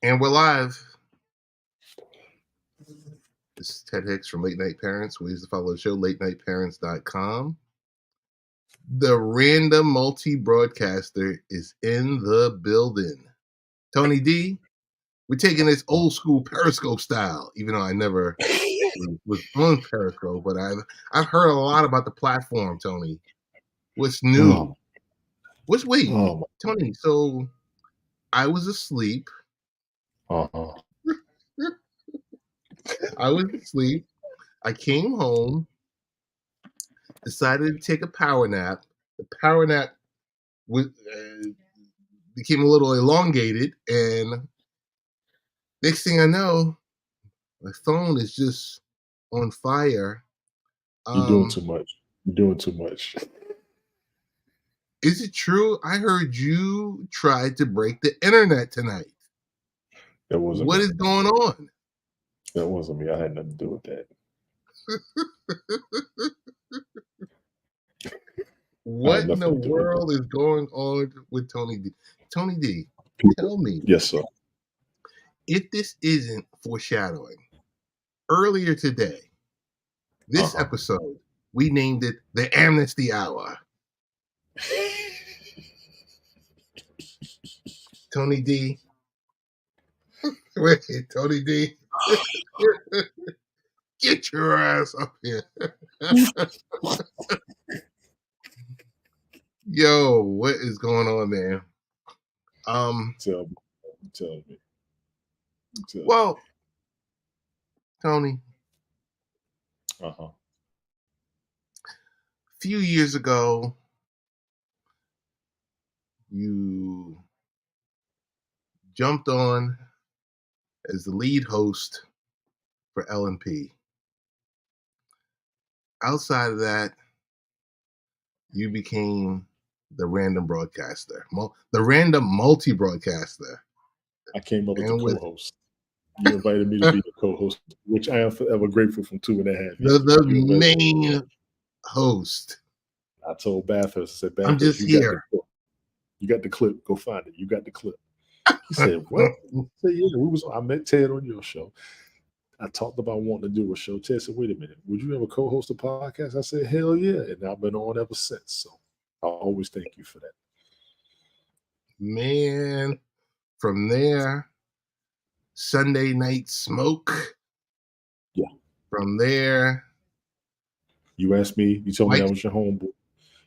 And we're live. This is Ted Hicks from Late Night Parents. Ways to follow the show, latenightparents.com. The random multi-broadcaster is in the building. Tony D, we're taking this old school Periscope style, even though I never was on Periscope, but I've heard a lot about the platform, Tony. What's new? Tony, so I was asleep. I was asleep. I came home, decided to take a power nap. The power nap became a little elongated, and next thing I know, my phone is just on fire. You're doing too much. You're doing too much. Is it true? I heard you tried to break the internet tonight. That wasn't What me. is going on? That wasn't me. I had nothing to do with that. What in the world is going on with Tony D? Tony D, tell me. Yes, sir. If this isn't foreshadowing, earlier today, this episode, we named it the Amnesty Hour. Tony D. Wait, Tony D. Get your ass up here. Yo, what is going on, man? Tell me. Well, Tony. A few years ago, you jumped on as the lead host for L&P. Outside of that, you became the random broadcaster, the random multi-broadcaster. I came up as a co-host. You invited me to be a co-host, which I am forever grateful for 2.5 years. The main host. I told Bathurst, I said, I'm just here. You got the clip. Go find it. You got the clip. He said, what? I said, yeah, I met Ted on your show. I talked about wanting to do a show. Ted said, wait a minute, would you ever co-host a podcast? I said, hell yeah. And I've been on ever since. So I'll always thank you for that. Man, from there, Sunday Night Smoke. Yeah. From there. You asked me, you told me I was your homeboy.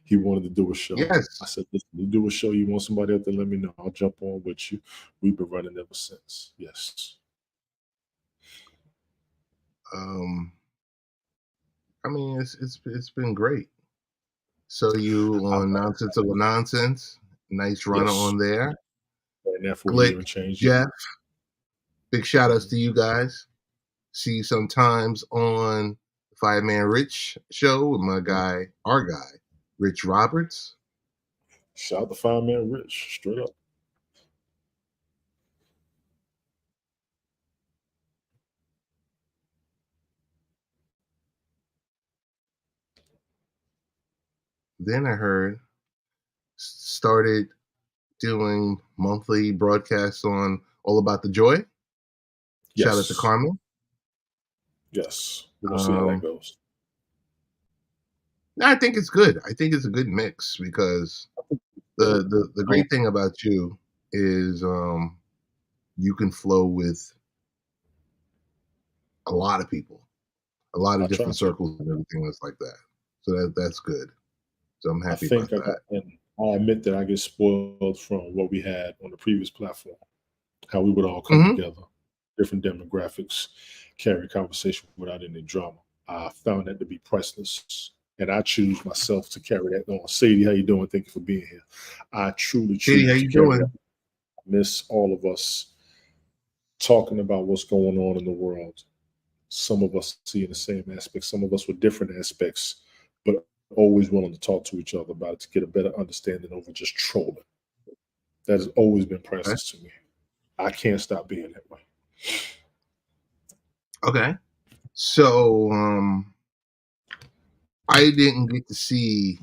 He wanted to do a show. Yes. I said, listen, you do a show, you want somebody out there, let me know. I'll jump on with you. We've been running ever since. Yes. I mean, it's been great. So you on Nonsense of the Nonsense, nice runner on there. Glick, Jeff, big shout outs to you guys. See you sometimes on Fireman Rich show with my guy, our guy, Rich Roberts. Shout out to Fireman Rich, straight up. Then I heard started doing monthly broadcasts on All About the Joy. Yes. Shout out to Carmen. Yes. We'll see how that goes. I think it's good. I think it's a good mix because the great thing about you is you can flow with a lot of people, a lot of different circles and everything that's like that. So that's good. So I'm happy about that. And I admit that I get spoiled from what we had on the previous platform, how we would all come together, different demographics, carry conversation without any drama. I found that to be priceless. And I choose myself to carry that on. Sadie, how you doing? Thank you for being here. I truly choose Sadie, how you doing? That. I miss all of us talking about what's going on in the world. Some of us seeing the same aspects, some of us with different aspects, but always willing to talk to each other about it to get a better understanding over just trolling. That has always been priceless to me. I can't stop being that way. Okay. So I didn't get to see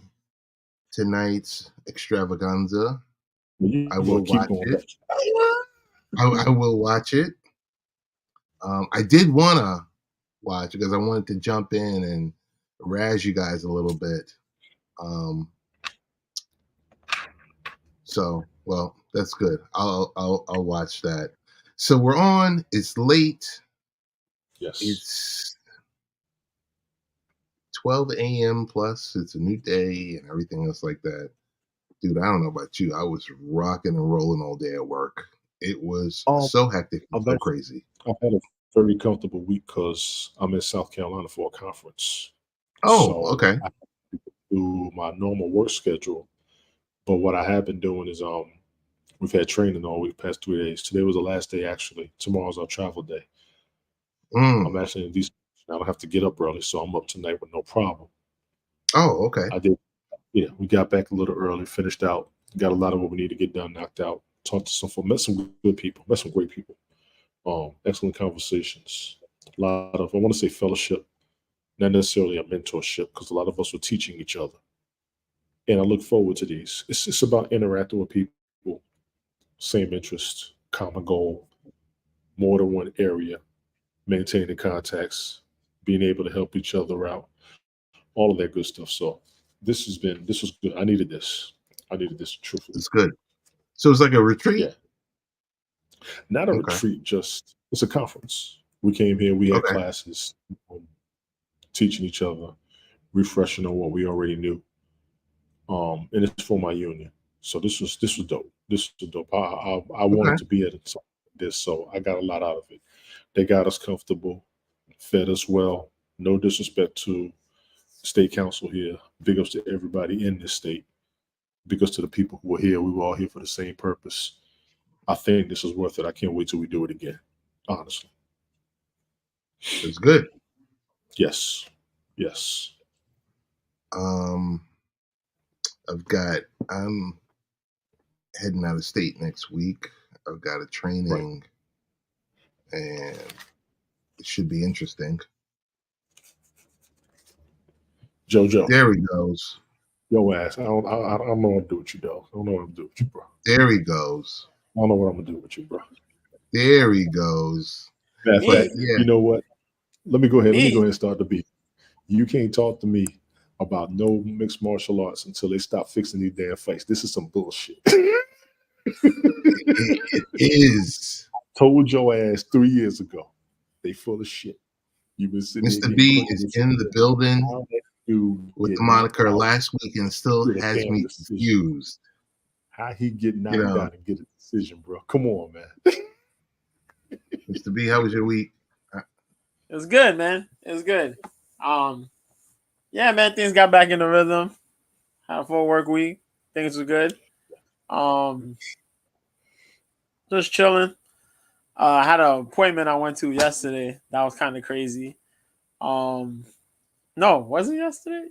tonight's extravaganza. I will watch it. I will watch it. I did want to watch because I wanted to jump in and razz you guys a little bit. So, well, that's good. I'll watch that. So we're on. It's late. Yes. It's 12 a.m. plus. It's a new day and everything else like that. Dude, I don't know about you. I was rocking and rolling all day at work. It was so hectic and so crazy. I've had a very comfortable week because I'm in South Carolina for a conference. Oh, So okay. I do my normal work schedule. But what I have been doing is we've had training all week, past 3 days. Today was the last day, actually. Tomorrow's our travel day. I'm actually in DC. I don't have to get up early, so I'm up tonight with no problem. Oh, okay. I did. Yeah, we got back a little early, finished out, got a lot of what we need to get done, knocked out. Talked to some, met some good people, met some great people. Excellent conversations. A lot of, I want to say, fellowship, not necessarily a mentorship, because a lot of us were teaching each other. And I look forward to these. It's about interacting with people, same interest, common goal, more than one area, maintaining contacts, being able to help each other out, all of that good stuff. So this was good. I needed this. I needed this, truthfully. It's good. So it's like a retreat? Yeah. Not a retreat, just it's a conference. We came here, we had classes, teaching each other, refreshing on what we already knew. And it's for my union. So this was dope. This was dope. I wanted to be at this, so I got a lot out of it. They got us comfortable, fed us well. No disrespect to state council here. Big ups to everybody in this state. Big ups to the people who were here. We were all here for the same purpose. I think this is worth it. I can't wait till we do it again. Honestly. It's good. Yes. Yes. I'm heading out of state next week. I've got a training and it should be interesting. JoJo. There he goes. Yo ass. I don't know what to do with you, though. I don't know what I'm gonna do with you, bro. There he goes. I don't know what I'm gonna do with you, bro. There he goes. You know what? Let me go ahead and start the beat. You can't talk to me about no mixed martial arts until they stop fixing these damn fights. This is some bullshit. It is. Told your ass 3 years ago. They full of shit. You've been sitting Mr. B is in the building with the moniker last week and still has me confused. How he get knocked out and get a decision, bro? Come on, man. Mr. B, how was your week? It was good, man. It was good. Yeah, man, things got back in the rhythm. Had a full work week. Things were good. Just chilling. I had an appointment I went to yesterday. That was kind of crazy. No, was it yesterday?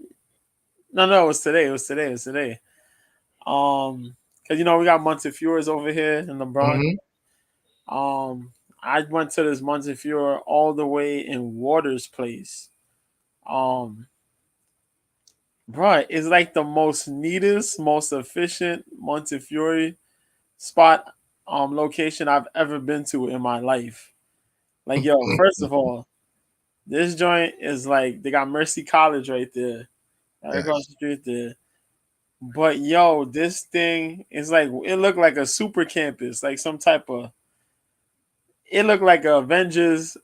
No, it was today. It was today. Because we got Montefiores over here in the Bronx. Mm-hmm. I went to this Montefiore all the way in Waters Place. Bro, it's like the most neatest, most efficient Montefiore spot location I've ever been to in my life. Like, yo, first of all, this joint is like they got Mercy College right there. Right across the street there. But yo, this thing is like it looked like a super campus, like some type of it looked like a Avengers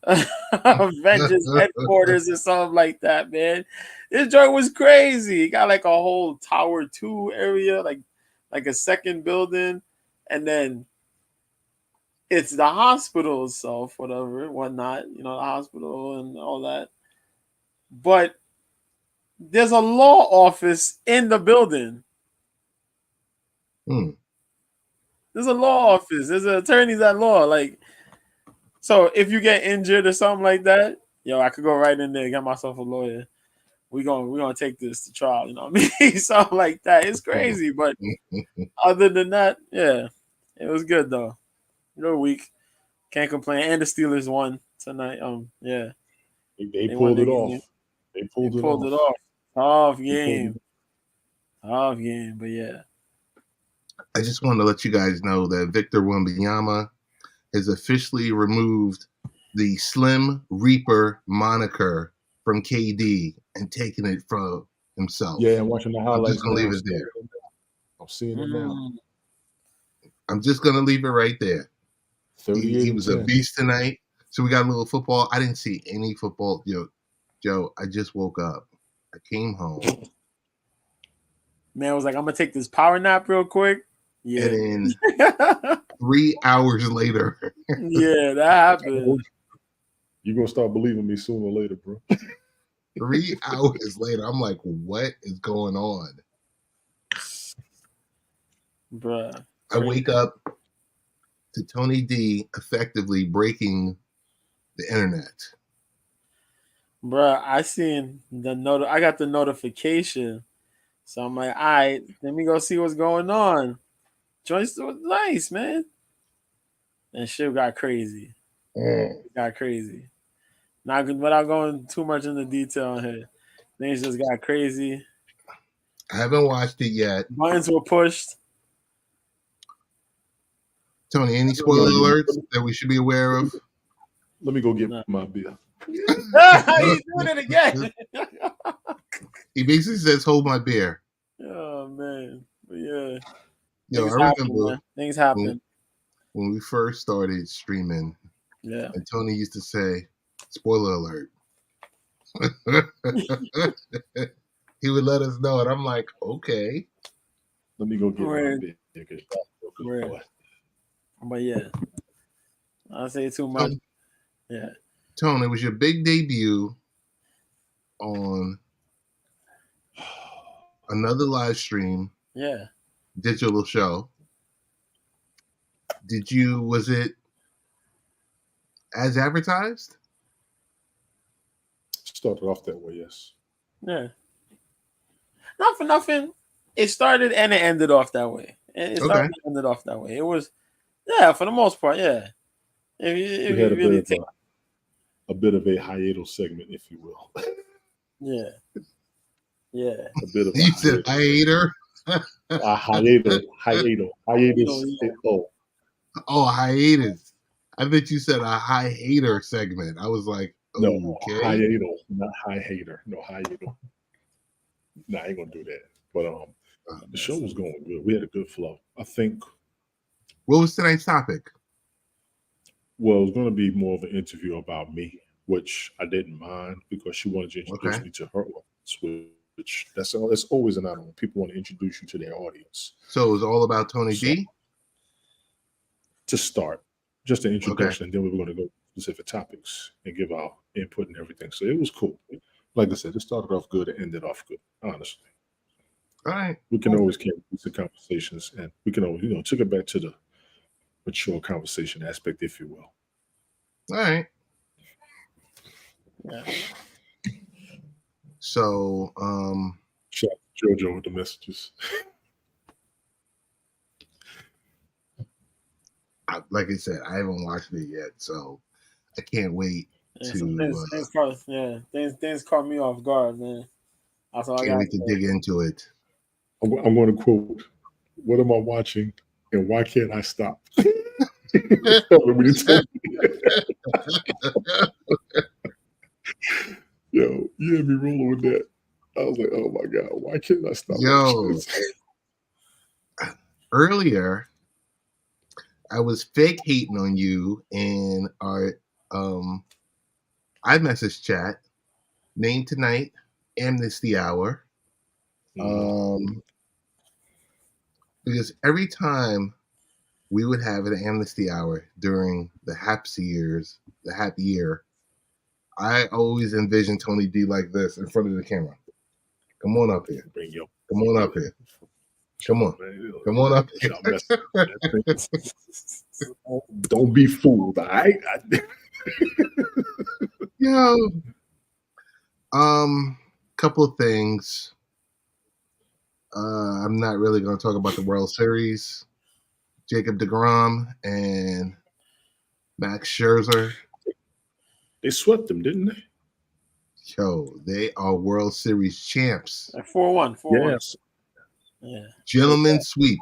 headquarters or something like that, man. This joint was crazy. It got like a whole Tower 2 area, like a second building, and then it's the hospital itself, whatnot, the hospital and all that. But there's a law office in the building. There's a law office. There's an attorneys at law. So if you get injured or something like that, I could go right in there, get myself a lawyer. We're gonna take this to trial, you know what I mean? Something like that. It's crazy, but other than that, yeah, it was good though. Good week. Can't complain. And the Steelers won tonight. Yeah. They pulled it off. They pulled it off. Tough game, but yeah. I just want to let you guys know that Victor Wembanyama has officially removed the Slim Reaper moniker from KD and taken it from himself. Yeah, I'm watching the I'm highlights. just gonna now. leave it there. I'm seeing it now. I'm just gonna leave it right there. 38 He was a beast tonight. So we got a little football. I didn't see any football. Joe, I just woke up. I came home. Man was like, I'm gonna take this power nap real quick. Yeah. And then 3 hours later. Yeah, that happened. You're gonna start believing me sooner or later, bro. 3 hours later, I'm like, what is going on? Bruh. I wake up to Tony D effectively breaking the internet. Bruh, I seen I got the notification. So I'm like, all right, let me go see what's going on. Joyce was nice, man. And shit got crazy. It got crazy. Not without going too much into detail on here. Things just got crazy. I haven't watched it yet. Buttons were pushed. Tony, any spoiler alerts that we should be aware of? Let me go get my beer. He's doing it again. He basically says, hold my beer. Oh, man. But yeah. Yo, Things I happen, remember man. Things happen. when we first started streaming, Yeah. and Tony used to say, spoiler alert. He would let us know, and I'm like, okay. Let me go get my beer. Right. But yeah, I'll say too much. Yeah. Tone, it was your big debut on another live stream. Yeah. Digital show. Was it as advertised? Started off that way, yes. Yeah. Not for nothing. It started and it ended off that way. It started and ended off that way. It was, yeah, for the most part, yeah. If we had you really take a bit of a hiatus segment, if you will. Yeah. Yeah. A bit of you said hiatus? A hiatus. Oh, hiatus. I bet you said a high hater segment. I was like, no, okay. Hiatus, not high hater. No, hiatus. Nah, I ain't gonna do that. But the show was going good. We had a good flow. I think. What was tonight's topic? Well, it was going to be more of an interview about me, which I didn't mind because she wanted to introduce me to her audience, which that's always an honor when people want to introduce you to their audience. So it was all about Tony D? To start, just an introduction, and then we were going to go to specific topics and give our input and everything. So it was cool. Like I said, it started off good and ended off good, honestly. All right. We can always carry decent conversations, and we can always, took it back to the mature conversation aspect, if you will. All right. Yeah. So, shout out to JoJo with the messages. Like I said, I haven't watched it yet, so I can't wait to. Things caught me off guard, man. That's all I can't wait to dig into it. I'm going to quote, "What am I watching, and why can't I stop?" Yo, you had me rolling with that. I was like, oh my God, why can't I stop? Yo, earlier, I was fake hating on you in our iMessage chat, named tonight, Amnesty Hour. Because every time we would have an Amnesty Hour during the happy year, I always envision Tony D like this in front of the camera. Come on up here. Come on up here. Come on. Come on up here. Don't be fooled, all right? Yo. Couple of things. I'm not really going to talk about the World Series. Jacob deGrom and Max Scherzer. They swept them, didn't they? Yo, they are World Series champs. 4-1. Yes. Yeah. Gentlemen sweep.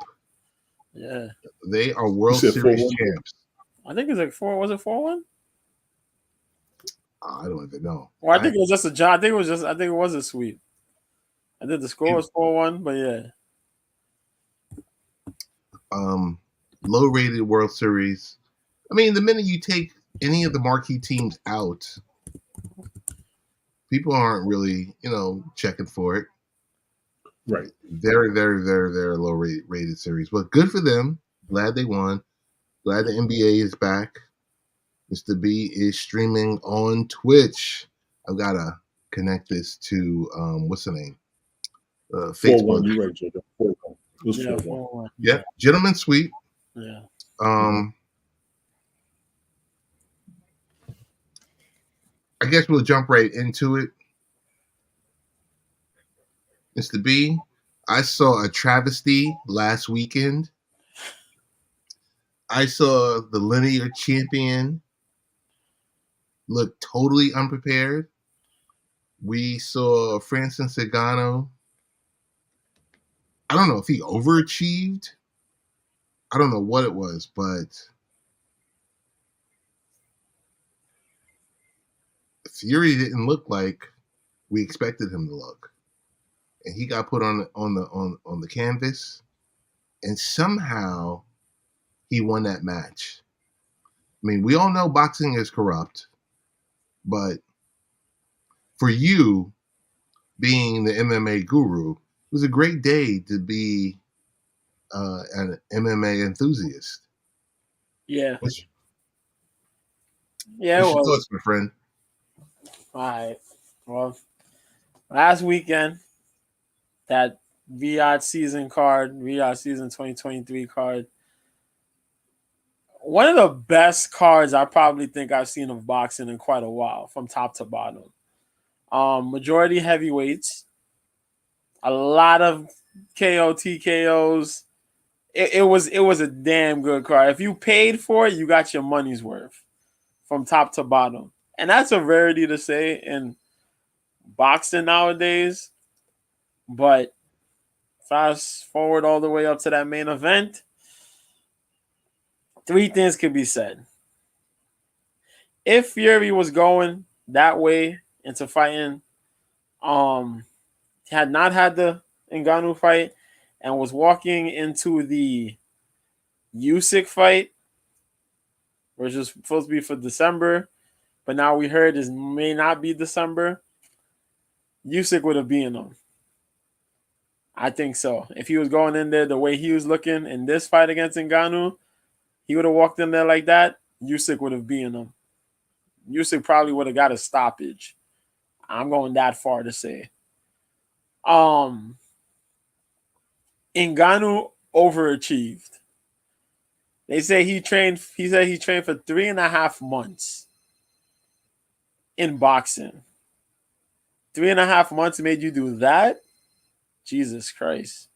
Yeah. They are World Series champs. I think it's like 4. Was it 4-1? I don't even know. Or I think it was just a draw. I think it was a sweep. I think the score was 4-1, but yeah. Low rated World Series. I mean, the minute you take any of the marquee teams out, people aren't really, checking for it. Right. Very, very, very, very low rated series. But good for them. Glad they won. Glad the NBA is back. Mr. B is streaming on Twitch. I've got to connect this to, what's the name? Facebook. 4-1, you're right, Joe. 4-1. It was 4-1. 4-1. Yeah, gentleman sweep. Yeah. I guess we'll jump right into it. Mr. B, I saw a travesty last weekend. I saw the linear champion look totally unprepared. We saw Francis Ngannou. I don't know if he overachieved. I don't know what it was, but Fury didn't look like we expected him to look. And he got put on the canvas, and somehow he won that match. I mean, we all know boxing is corrupt, but for you being the MMA guru, it was a great day to be an MMA enthusiast. Yeah. What's Yeah, your thoughts, my friend? All right. Well, last weekend, that Riyadh season 2023 card, one of the best cards I probably think I've seen of boxing in quite a while, from top to bottom. Majority heavyweights, a lot of KO TKOs. It was a damn good card. If you paid for it, you got your money's worth from top to bottom. And that's a rarity to say in boxing nowadays. But fast forward all the way up to that main event, 3 things could be said. If Fury was going that way into fighting, had not had the Ngannou fight and was walking into the Usyk fight, which was supposed to be for December, but now we heard it may not be December, Usyk would have beaten him. I think so. If he was going in there the way he was looking in this fight against Ngannou, he would have walked in there like that, Usyk would have beaten him. Usyk probably would have got a stoppage. I'm going that far to say. Ngannou overachieved. They say he trained for 3.5 months in boxing. 3.5 months made you do that? Jesus Christ.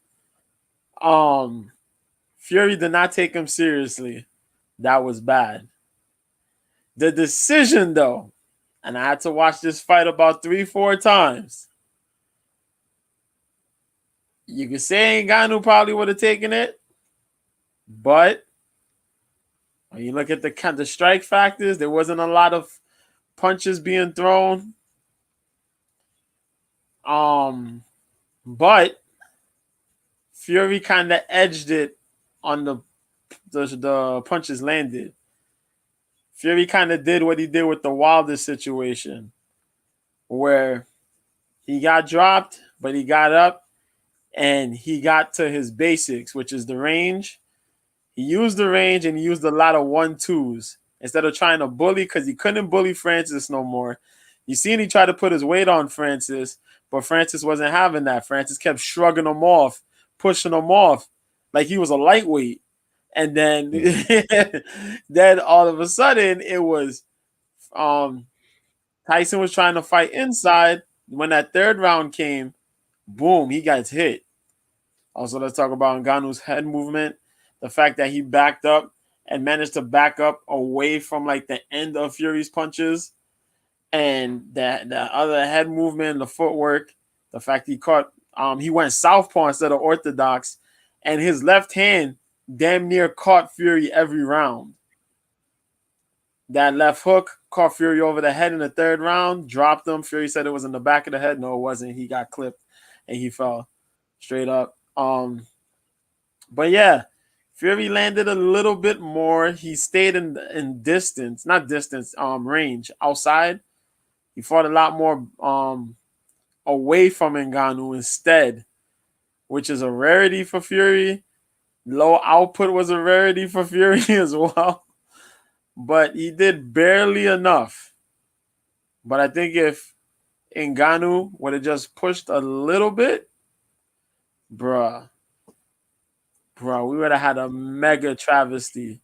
Fury did not take him seriously. That was bad. The decision, though, and I had to watch this fight about 3-4 times. You could say Ngannou probably would have taken it, but when you look at the strike factors, there wasn't a lot of punches being thrown. But Fury kind of edged it on the punches landed. Fury kind of did what he did with the Wilder situation, where he got dropped, but he got up and he got to his basics, which is the range. He used the range and he used a lot of 1-2s instead of trying to bully, because he couldn't bully Francis no more. You seen he tried to put his weight on Francis, but Francis wasn't having that. Francis kept shrugging him off, pushing him off like he was a lightweight. And then, then all of a sudden, it was Tyson was trying to fight inside. When that 3rd round came, boom, he got hit. Also, let's talk about Ngannou's head movement. The fact that he backed up and managed to back up away from like the end of Fury's punches, and the other head movement, the footwork, the fact he went southpaw instead of orthodox, and his left hand damn near caught Fury every round. That left hook caught Fury over the head in the third round, dropped him. Fury said it was in the back of the head. No, it wasn't. He got clipped and he fell straight up. But yeah, Fury landed a little bit more. He stayed in distance, not distance, range outside. He fought a lot more away from Ngannou instead, which is a rarity for Fury. Low output was a rarity for Fury as well. But he did barely enough. But I think if Ngannou would have just pushed a little bit, bruh, we would have had a mega travesty.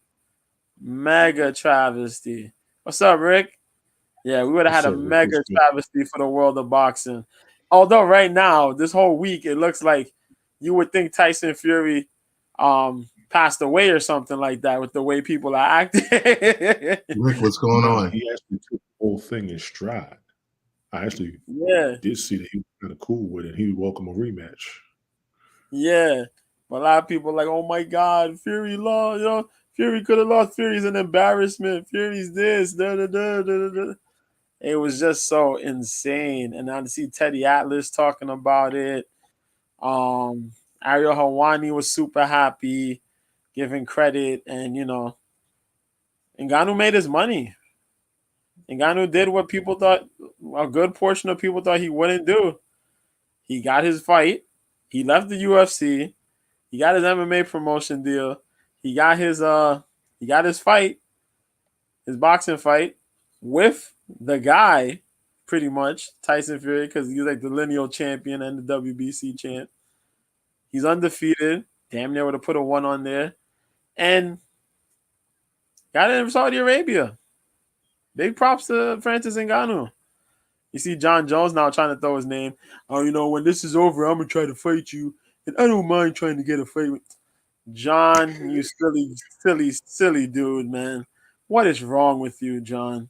Mega travesty. What's up, Rick? Yeah, we would have had a mega travesty for the world of boxing. Although right now, this whole week, it looks like you would think Tyson Fury passed away or something like that with the way people are acting. Rick, what's going on? He actually took the whole thing in stride. I actually did see that he was kind of cool with it. He would welcome a rematch. Yeah. But a lot of people are like, oh my God, Fury lost. You know, Fury could have lost. Fury's an embarrassment. Fury's this. Da, da, da, da, da. It was just so insane. And now to see Teddy Atlas talking about it. Ariel Helwani was super happy, giving credit. And, you know, Ngannou made his money. Ngannou did what people thought, a good portion of people thought he wouldn't do. He got his fight. He left the UFC. He got his MMA promotion deal. He got his fight, his boxing fight with the guy, pretty much, Tyson Fury, because he's like the lineal champion and the WBC champ. He's undefeated. Damn near would have put a 1 on there. And got it in Saudi Arabia. Big props to Francis Ngannou. You see John Jones now trying to throw his name. Oh, you know, when this is over, I'm going to try to fight you. And I don't mind trying to get a fight with John, you silly dude, man. What is wrong with you, John?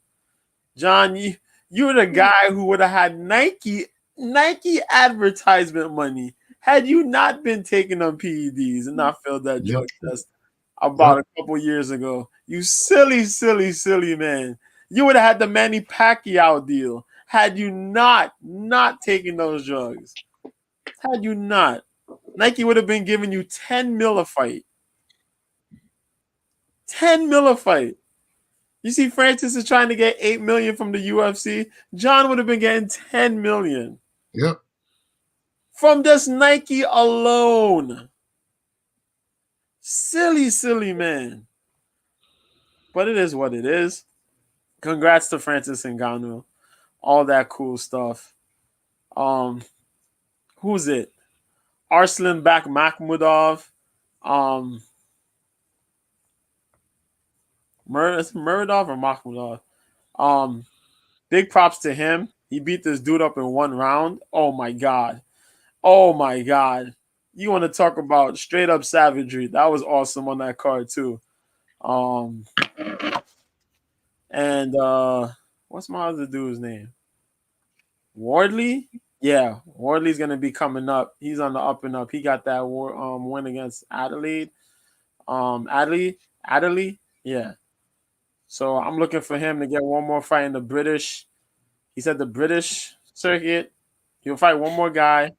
John, you're the guy who would have had Nike advertisement money had you not been taking on PEDs and not failed that drug test about a couple years ago. You silly man. You would have had the Manny Pacquiao deal had you not taken those drugs. Had you not. Nike would have been giving you 10 mil a fight. 10 mil a fight. You see, Francis is trying to get 8 million from the UFC. John would have been getting 10 million. Yep. From just Nike alone. Silly man. But it is what it is. Congrats to Francis Ngannou. All that cool stuff. Who's it? Arslan Makhmudov. Muradov or Makhmudov. Big props to him. He beat this dude up in 1 round. Oh my god. You want to talk about straight up savagery. That was awesome on that card too. And what's my other dude's name? Wardley? Yeah, Wardley's gonna be coming up. He's on the up and up. He got that win against Adelaide. Adelaide? Yeah. So I'm looking for him to get one more fight in the British. He said the British circuit. He'll fight one more guy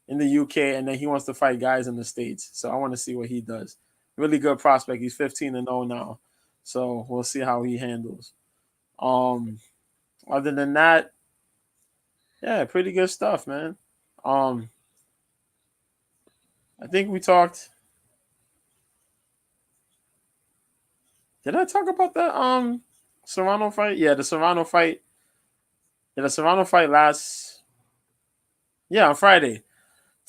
in the UK, and then he wants to fight guys in the States. So I want to see what he does. Really good prospect. He's 15-0 now. So we'll see how he handles. Other than that, yeah, pretty good stuff, man. I think we talked. Did I talk about the Serrano fight? Yeah, the Serrano fight. Yeah, the Serrano fight on Friday.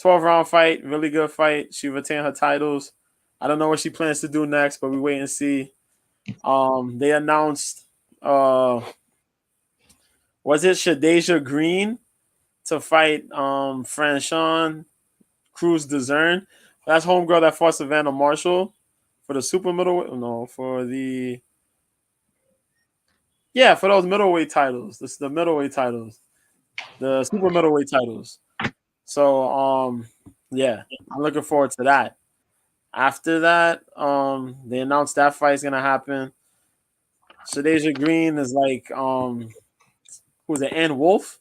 12-round fight, really good fight. She retained her titles. I don't know what she plans to do next, but we wait and see. They announced was it Shadeja Green to fight Franchon Cruz Dezern? That's homegirl that fought Savannah Marshall for the super middleweight. No, for those middleweight titles. This is the middleweight titles, the super middleweight titles. So I'm looking forward to that. After that, they announced that fight is gonna happen. Shadeja Green is like who's it? Ann Wolf.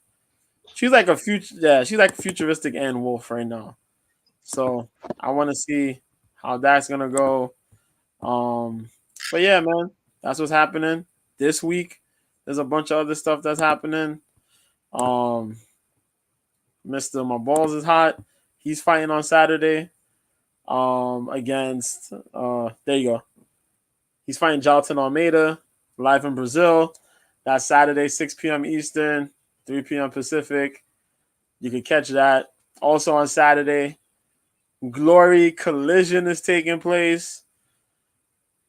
She's like a she's like futuristic Ann Wolf right now. So I want to see how that's gonna go. But yeah, man, that's what's happening this week. There's a bunch of other stuff that's happening. Mr. My balls is hot. He's fighting on Saturday. Against there you go. He's fighting Jalton Almeida live in Brazil. That's Saturday, 6 p.m. Eastern, 3 p.m. Pacific. You can catch that. Also on Saturday, Glory Collision is taking place.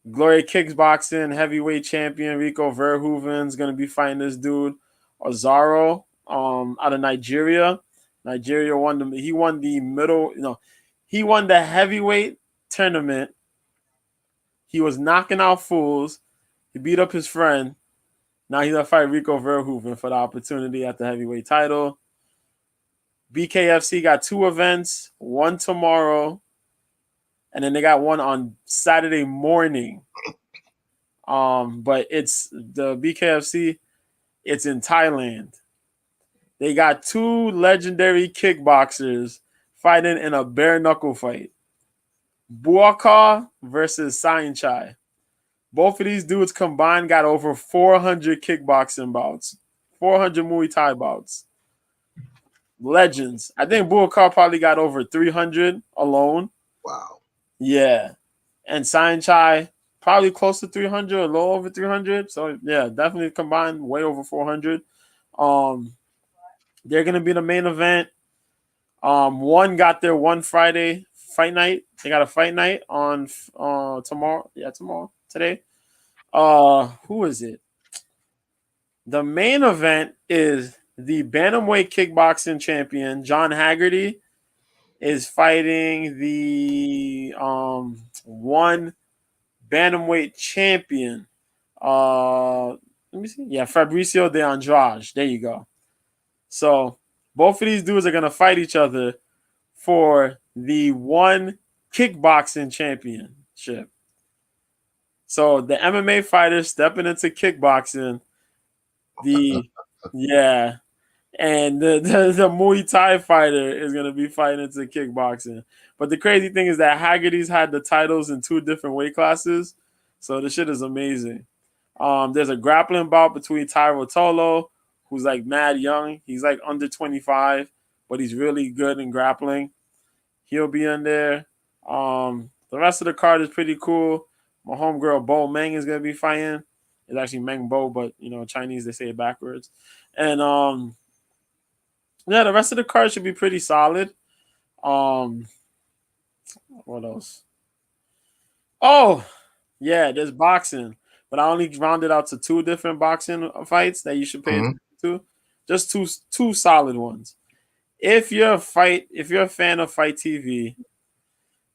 Glory Kickboxing heavyweight champion Rico Verhoeven is going to be fighting this dude Ozaro out of Nigeria. Nigeria won he won the heavyweight tournament. He was knocking out fools. He beat up his friend. Now he's going to fight Rico Verhoeven for the opportunity at the heavyweight title. BKFC got 2 events, one tomorrow, and then they got one on Saturday morning. But it's the BKFC, it's in Thailand. They got 2 legendary kickboxers fighting in a bare knuckle fight. Buakar versus Sainchai. Both of these dudes combined got over 400 kickboxing bouts, 400 Muay Thai bouts. Legends. I think Buakar probably got over 300 alone. Wow. Yeah. And Sainchai probably close to 300, a little over 300. So, yeah, definitely combined way over 400. They're going to be the main event. One got their one Friday fight night. They got a fight night on tomorrow. Yeah, tomorrow. Today. Who is it? The main event is the bantamweight kickboxing champion, John Haggerty, is fighting the one bantamweight champion. Let me see. Yeah, Fabricio de Andrade. There you go. So both of these dudes are gonna fight each other for the one kickboxing championship. So the MMA fighter stepping into kickboxing. And the Muay Thai fighter is gonna be fighting into kickboxing. But the crazy thing is that Haggerty's had the titles in 2 different weight classes, so the shit is amazing. There's a grappling bout between Tyro Tolo, who's like mad young. He's like under 25, but he's really good in grappling. He'll be in there. The rest of the card is pretty cool. My homegirl Bo Meng is gonna be fighting. It's actually Meng Bo, but Chinese they say it backwards. And the rest of the card should be pretty solid. What else? Oh, yeah, there's boxing, but I only rounded out to 2 different boxing fights that you should pay attention to. Just two solid ones. If you're a fan of Fight TV,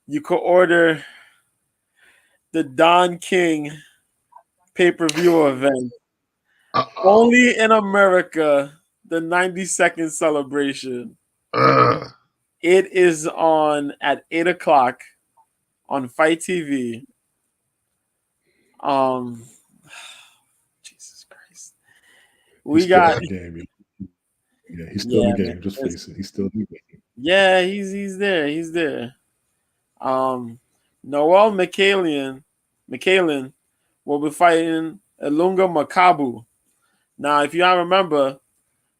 you could order the Don King pay-per-view event. Only in America, the 90-second celebration. It is on at 8 o'clock on Fight TV. Jesus Christ. We got game. Yeah, he's still in the game. Man, just face it. He's still in the game. Yeah, he's there. He's there. Noel McCallan will be fighting Ilunga Makabu. Now, if you all remember,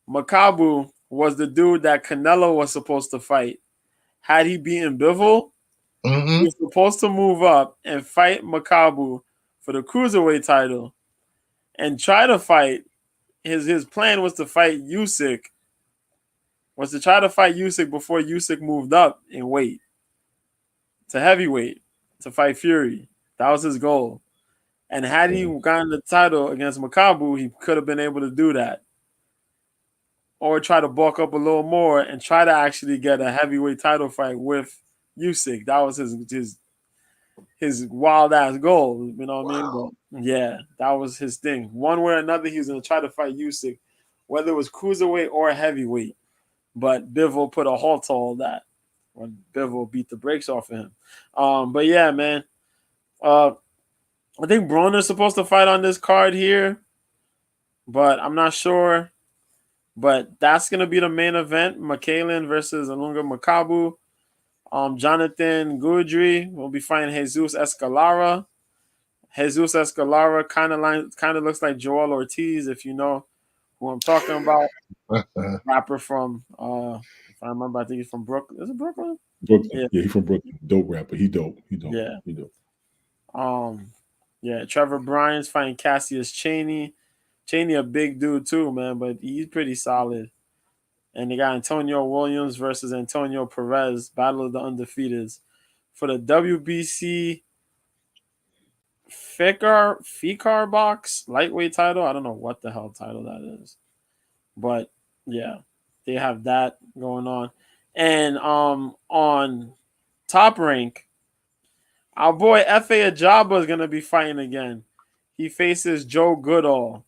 Makabu was the dude that Canelo was supposed to fight. Had he beaten Bivol, he was supposed to move up and fight Makabu for the cruiserweight title and try to fight. His plan was to fight Usyk. Was to try to fight Usyk before Usyk moved up in weight to heavyweight to fight Fury. That was his goal. And had he gotten the title against Makabu, he could have been able to do that. Or try to bulk up a little more and try to actually get a heavyweight title fight with Usyk. That was his wild ass goal. You know what I mean? But yeah, that was his thing. One way or another, he was going to try to fight Usyk, whether it was cruiserweight or heavyweight. But Bivol put a halt to all that when Bivol beat the brakes off of him. But yeah, man. I think Broner's supposed to fight on this card here, but I'm not sure. But that's gonna be the main event: McKaylen versus Ilunga Makabu. Jonathan Goudry will be fighting Jesus Escalara. Jesus Escalara kind of looks like Joel Ortiz, if you know who I'm talking about. Rapper from if I remember, I think he's from Brooklyn. Is it Brooklyn? Brooklyn. Yeah, he's from Brooklyn. Dope rapper. He dope. Yeah. He dope. Yeah, Trevor Bryan's fighting Cassius Chaney. Chaney a big dude too, man, but he's pretty solid. And they got Antonio Williams versus Antonio Perez, Battle of the Undefeateds. For the WBC FICAR box lightweight title. I don't know what the hell title that is. But yeah, they have that going on. And on Top Rank, our boy F.A. Ajagba is gonna be fighting again. He faces Joe Goodall.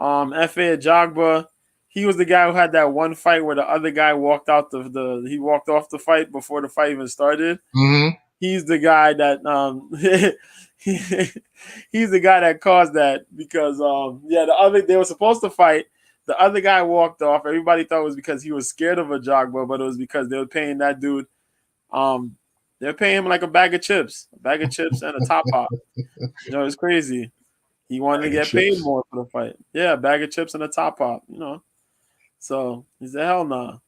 F.A. Ajagba, he was the guy who had that one fight where the other guy walked out he walked off the fight before the fight even started. Mm-hmm. He's the guy that he's the guy that caused that because they were supposed to fight. The other guy walked off. Everybody thought it was because he was scared of Ajagba, but it was because they were paying that dude. They're paying him like a bag of chips and a top hop. It's crazy. He wanted to get paid more for the fight. Yeah, a bag of chips and a top hop. So he's a hell nah.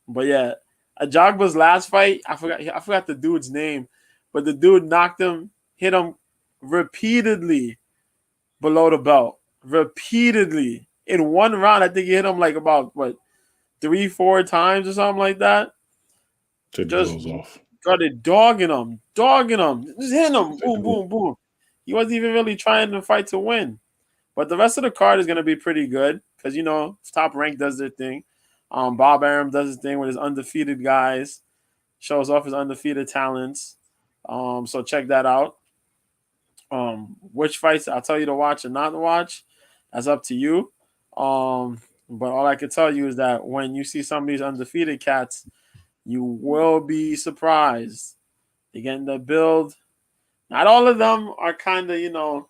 But yeah, Ajagba's last fight, I forgot the dude's name, but the dude hit him repeatedly below the belt. Repeatedly. In one round, I think he hit him like about 3-4 times or something like that. Just off. Started dogging him, just hitting him, boom, boom, boom. He wasn't even really trying to fight to win. But the rest of the card is going to be pretty good because, Top Rank does their thing. Bob Arum does his thing with his undefeated guys, shows off his undefeated talents. So check that out. Which fights I'll tell you to watch and not to watch, that's up to you. But all I can tell you is that when you see some of these undefeated cats, you will be surprised. They get in the build. Not all of them are kind of,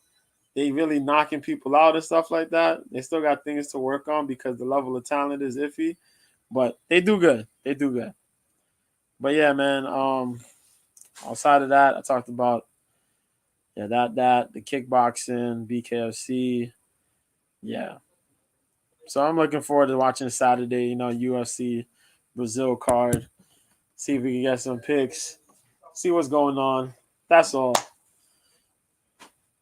they really knocking people out and stuff like that. They still got things to work on because the level of talent is iffy. But they do good. But yeah, man. Outside of that, I talked about the kickboxing, BKFC. Yeah. So I'm looking forward to watching Saturday, UFC Brazil card. See if we can get some picks. See what's going on. That's all.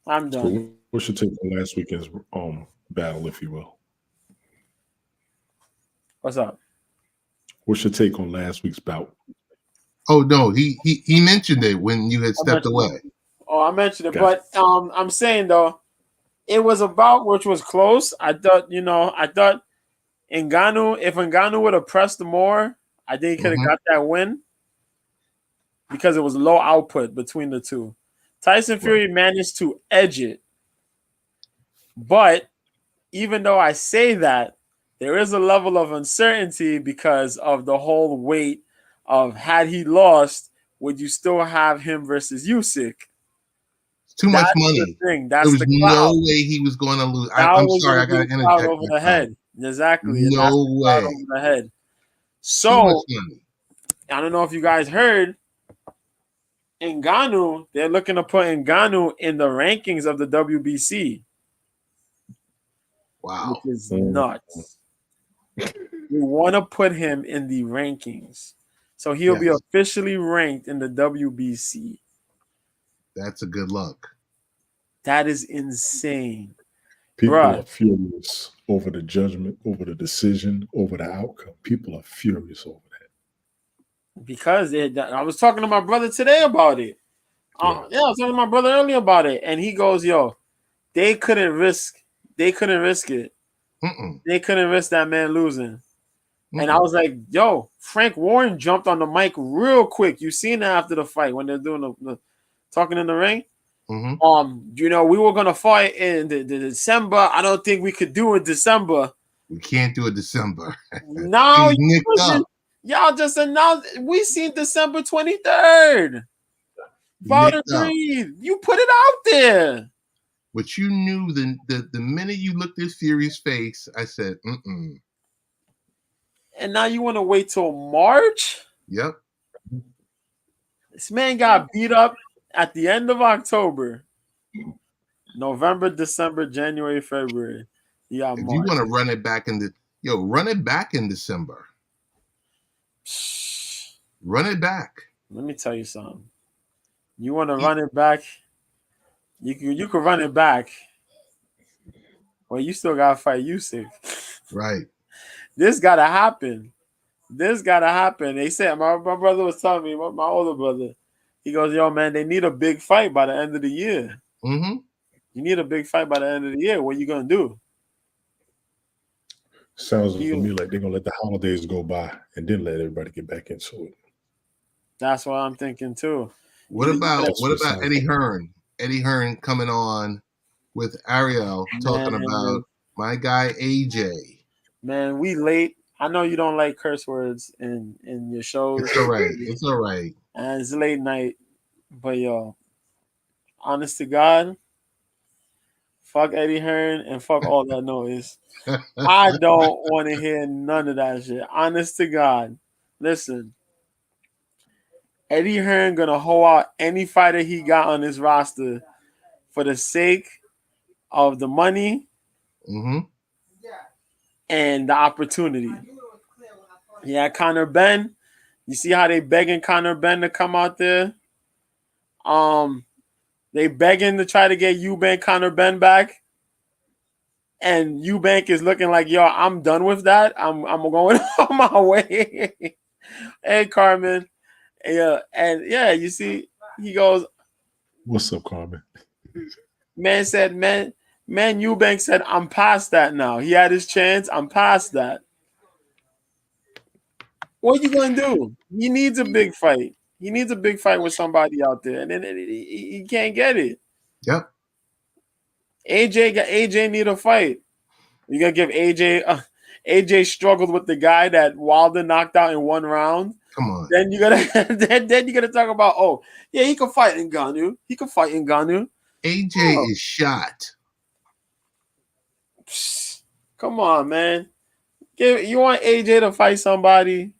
I'm done. So what's your take on last weekend's battle, if you will? What's up? What's your take on last week's bout? Oh no, he mentioned it when you had stepped away. Oh, I mentioned it, but I'm saying though, it was a bout which was close. I thought Ngannou, if Ngannou would have pressed more, I think he could have got that win because it was low output between the two. Tyson Fury managed to edge it. But even though I say that, there is a level of uncertainty because of the whole weight of had he lost, would you still have him versus Usyk? It's too much money. That's there was no way he was going to lose. I'm sorry, I got to interject. Over the head. Exactly. No way. Over the head. So, I don't know if you guys heard, Ngannou, they're looking to put Ngannou in the rankings of the WBC. Wow. Which is nuts. We want to put him in the rankings. So he'll be officially ranked in the WBC. That's a good look. That is insane. People are furious over the judgment, over the decision, over the outcome. People are furious over that. Because I was talking to my brother today about it. I was talking to my brother earlier about it. And he goes, they couldn't risk it. They couldn't risk that man losing. And I was like, Frank Warren jumped on the mic real quick. You seen that after the fight when they're doing the talking in the ring? Mm-hmm. We were gonna fight in the December. I don't think we could do it December. We can't do it December. No, y'all just announced we seen December 23rd. About Nicked up. agreed. You put it out there. But you knew the minute you looked at Fury's face, I said, And now you want to wait till March? Yep. This man got beat up at the end of October. November, December, January, February. You got If March. you want to run it back run it back in December. Run it back. Let me tell you something. You want to run it back? You can run it back. Well, you still gotta fight Usyk. Right. This gotta happen. This gotta happen. They said my brother was telling me, my older brother. He goes, "Yo, man, they need a big fight by the end of the year. Mm-hmm. You need a big fight by the end of the year. What you gonna do?" Sounds to me like they're gonna let the holidays go by and then let everybody get back into it. That's what I'm thinking too. What about Eddie Hearn? Eddie Hearn coming on with Ariel talking about my guy AJ. Man, we late. I know you don't like curse words in your shows. It's all right. It's all right. And it's late night. But yo, honest to God, fuck Eddie Hearn and fuck all that noise. I don't want to hear none of that shit. Honest to God. Listen. Eddie Hearn gonna hold out any fighter he got on his roster for the sake of the money and the opportunity. Yeah, Conor Benn. You see how they begging Conor Benn to come out there? They begging to try to get Eubank Conor Benn back. And Eubank is looking like, yo, I'm done with that. I'm going on my way. Hey, Carmen. Yeah, and yeah, you see, he goes, "What's up, Carmen?" Man, Eubank said, I'm past that now. He had his chance. I'm past that. What are you going to do? He needs a big fight. He needs a big fight with somebody out there, and then he can't get it. Yep. AJ need a fight. You going to give AJ... AJ struggled with the guy that Wilder knocked out in one round. Come on. Then you gotta talk about, oh yeah, he can fight Ngannou. AJ is shot. Come on, man. You want AJ to fight somebody?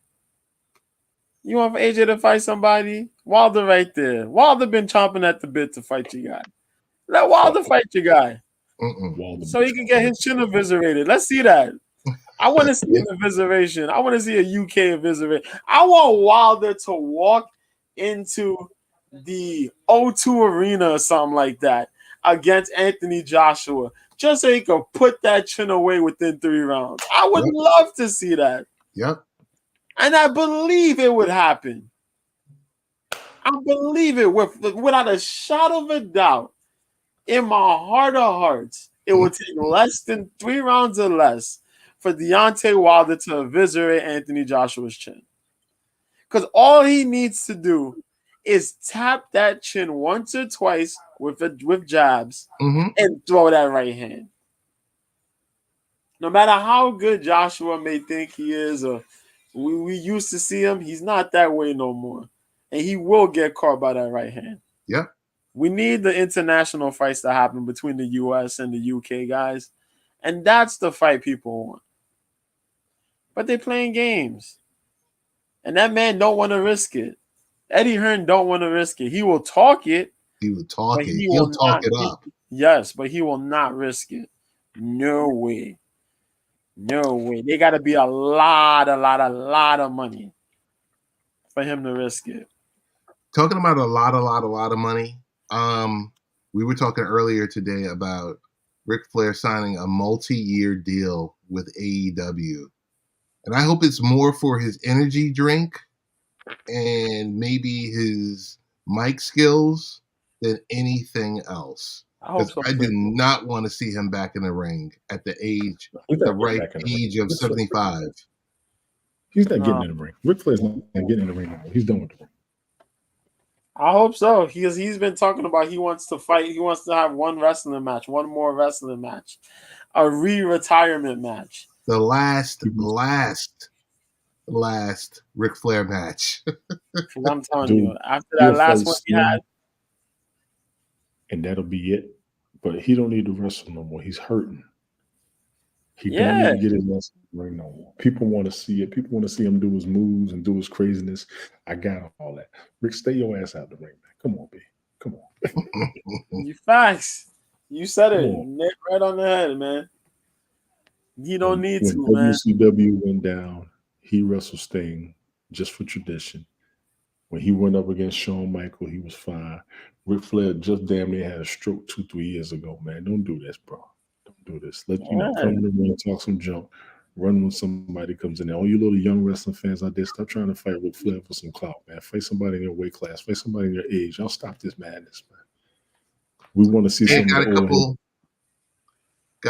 Wilder right there. Wilder been chomping at the bit to fight your guy. Let Wilder fight your guy. So he can get his chin eviscerated. Let's see that. I want to see an evisceration. I want to see a UK evisceration. I want Wilder to walk into the O2 Arena or something like that against Anthony Joshua, just so he could put that chin away within 3 rounds. I would love to see that. Yep. And I believe it would happen. I believe it without a shot of a doubt. In my heart of hearts, it would take less than 3 rounds or less for Deontay Wilder to eviscerate Anthony Joshua's chin. Because all he needs to do is tap that chin once or twice with jabs and throw that right hand. No matter how good Joshua may think he is, or we used to see him, he's not that way no more. And he will get caught by that right hand. Yeah. We need the international fights to happen between the US and the UK guys. And that's the fight people want. But they're playing games. And that man don't want to risk it. Eddie Hearn don't want to risk it. He will talk it. He'll talk it up. Yes, but he will not risk it. No way. No way. They got to be a lot of money for him to risk it. Talking about a lot of money. We were talking earlier today about Ric Flair signing a multi-year deal with AEW. And I hope it's more for his energy drink and maybe his mic skills than anything else. Because I do not want to see him back in the ring at the ripe age of 75. He's not getting in the ring. Ric Flair's not getting in the ring anymore. He's done with the ring. I hope so. He's been talking about he wants to fight. He wants to have one more wrestling match, a re-retirement match. The last Ric Flair match. I'm telling you, after that last one he had, and that'll be it. But he don't need to wrestle no more. He's hurting. He don't need Yeah. to get his ass in the ring no more. People want to see it. People want to see him do his moves and do his craziness. I got all that. Rick, stay your ass out the ring, man. Come on, B. Come on. You facts. You said it. Come on. Nick, right on the head, man. You don't need When to, man. WCW went down, he wrestled Sting just for tradition. When he went up against Shawn Michael, he was fine. Ric Flair just damn near had a stroke 2-3 years ago, man. Don't do this, bro. Don't do this. Let you know, Yeah. come in the ring, talk some junk, run when somebody comes in there. All you little young wrestling fans out there, stop trying to fight Ric Flair for some clout, man. Fight somebody in your weight class. Fight somebody in your age. Y'all stop this madness, man. We want to see Hey, some got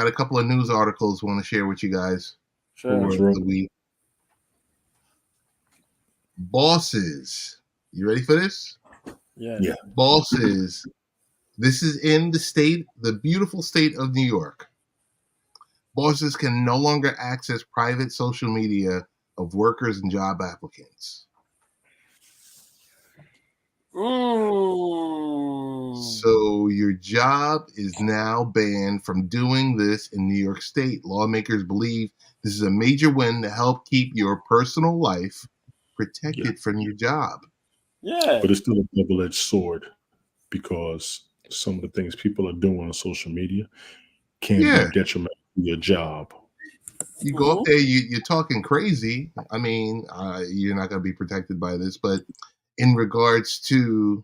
a couple of news articles want to share with you guys Sure. for the week. Bosses. You ready for this? Yeah. Yeah. Bosses. This is in the beautiful state of New York. Bosses can no longer access private social media of workers and job applicants. So your job is now banned from doing this in New York State. Lawmakers believe this is a major win to help keep your personal life protected from your job. Yeah. But it's still a double-edged sword because some of the things people are doing on social media can be detrimental to your job. You go up there, you're talking crazy. I mean, you're not going to be protected by this, but in regards to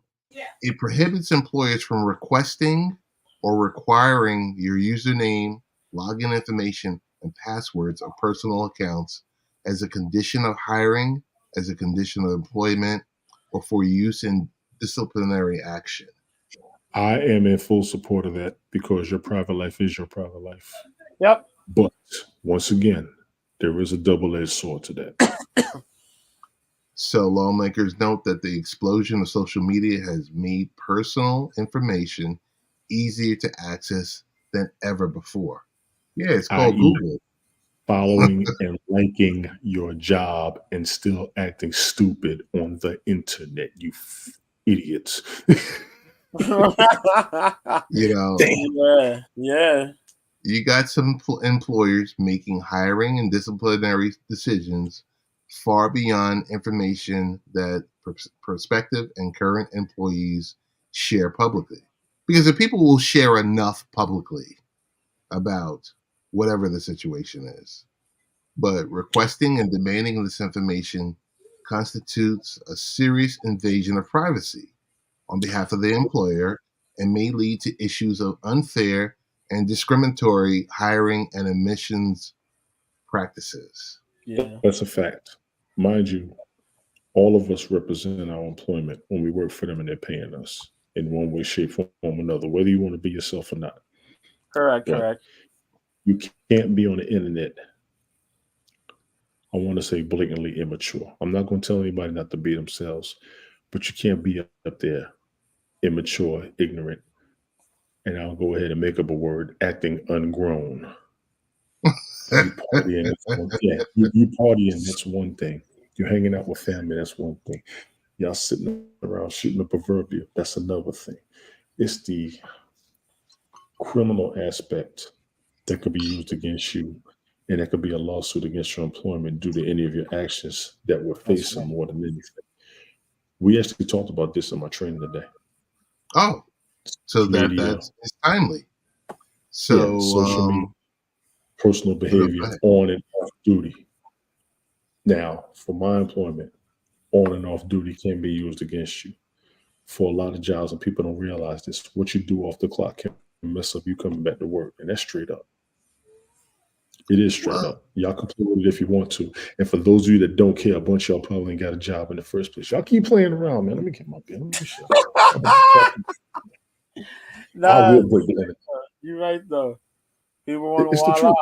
it prohibits employers from requesting or requiring your username, login information, and passwords of personal accounts as a condition of hiring, as a condition of employment, or for use in disciplinary action. I am in full support of that because your private life is your private life. Yep. But once again, there is a double-edged sword to that. So lawmakers note that the explosion of social media has made personal information easier to access than ever before. Yeah, it's called Google. Following and liking your job and still acting stupid on the internet, you idiots. Yeah. You got some employers making hiring and disciplinary decisions far beyond information that prospective and current employees share publicly. Because if people will share enough publicly about whatever the situation is, but requesting and demanding this information constitutes a serious invasion of privacy on behalf of the employer and may lead to issues of unfair and discriminatory hiring and admissions practices. Yeah. That's a fact. Mind you, all of us represent our employment when we work for them and they're paying us in one way, shape, form, or another, whether you want to be yourself or not. Correct. You can't be on the internet, I want to say, blatantly immature. I'm not going to tell anybody not to be themselves, but you can't be up there immature, ignorant, and I'll go ahead and make up a word, acting ungrown. You partying, that's one thing. You're hanging out with family, that's one thing. Y'all sitting around shooting the proverbial, that's another thing. It's the criminal aspect that could be used against you, and that could be a lawsuit against your employment due to any of your actions that we're facing more than anything. We actually talked about this in my training today. Oh, so that's timely. So social media, personal behavior on and off duty. Now, for my employment, on and off duty can be used against you. For a lot of jobs, and people don't realize this, what you do off the clock can mess up you coming back to work, and that's straight up. It is straight up. Y'all can play with it if you want to. And for those of you that don't care, a bunch of y'all probably ain't got a job in the first place. Y'all keep playing around, man. Let me get my bill. Let me shut Nah, I will break the internet. You're right though. People want to It's the truth.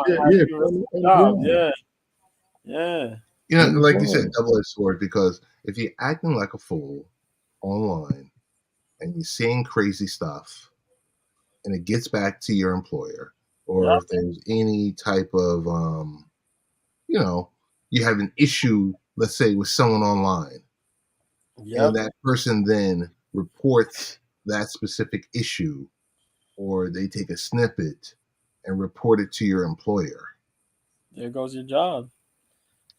Yeah. You know, like you said, double-edged sword, because if you're acting like a fool online and you're saying crazy stuff and it gets back to your employer, or if there's any type of, you have an issue, let's say, with someone online, and that person then reports that specific issue or they take a snippet and report it to your employer. There goes your job.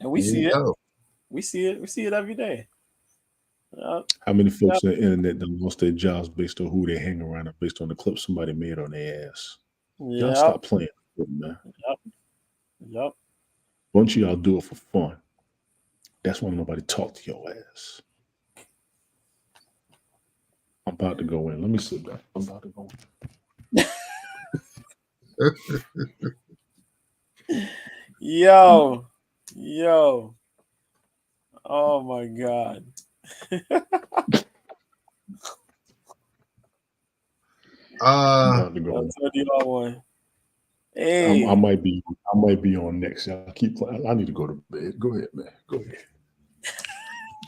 And we There see you it. go. We see it. We see it every day. How many folks on the internet that lost their jobs based on who they hang around or based on the clip somebody made on their ass? Y'all Yep. stop playing, man. Yep. Bunch of y'all do it for fun. That's why nobody talk to your ass. I'm about to go in. Let me sit back. I'm about to go in. Yo. Oh my God. I'm about to go in. That's what y'all want. Hey. I might be on next. Y'all keep playing. I need to go to bed. Go ahead, man. Go ahead.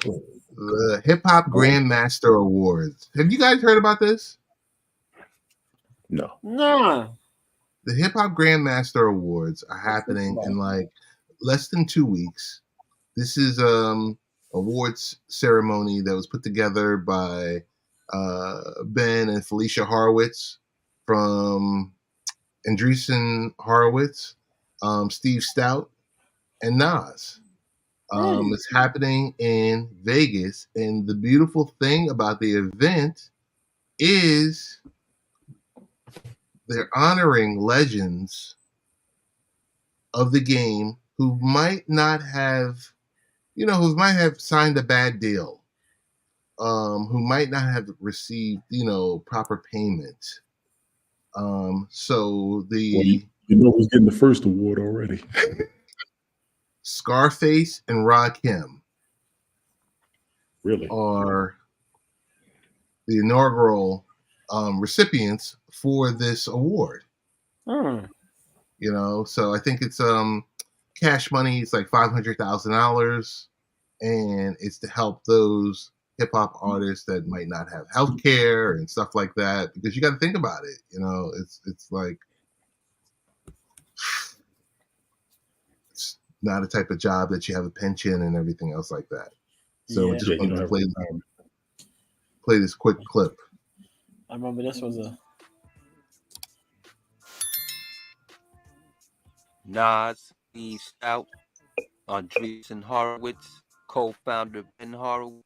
The Hip Hop Grandmaster Awards. Have you guys heard about this? No. Nah. The Hip Hop Grandmaster Awards are happening in like less than 2 weeks. This is awards ceremony that was put together by Ben and Felicia Horowitz from Andreessen Horowitz, Steve Stout, and Nas. It's happening in Vegas, and the beautiful thing about the event is they're honoring legends of the game who might not have, who might have signed a bad deal, who might not have received, proper payment. So the who's getting the first award already? Scarface and Rakim really are the inaugural recipients for this award. So I think it's cash money. It's like $500,000, and it's to help those hip hop artists that might not have health care and stuff like that. Because you got to think about it. It's like it's not a type of job that you have a pension and everything else like that. So just wanted to play this quick clip. I remember this was a Nas, Steve Stout, Andreessen Horowitz, co-founder Ben Horowitz,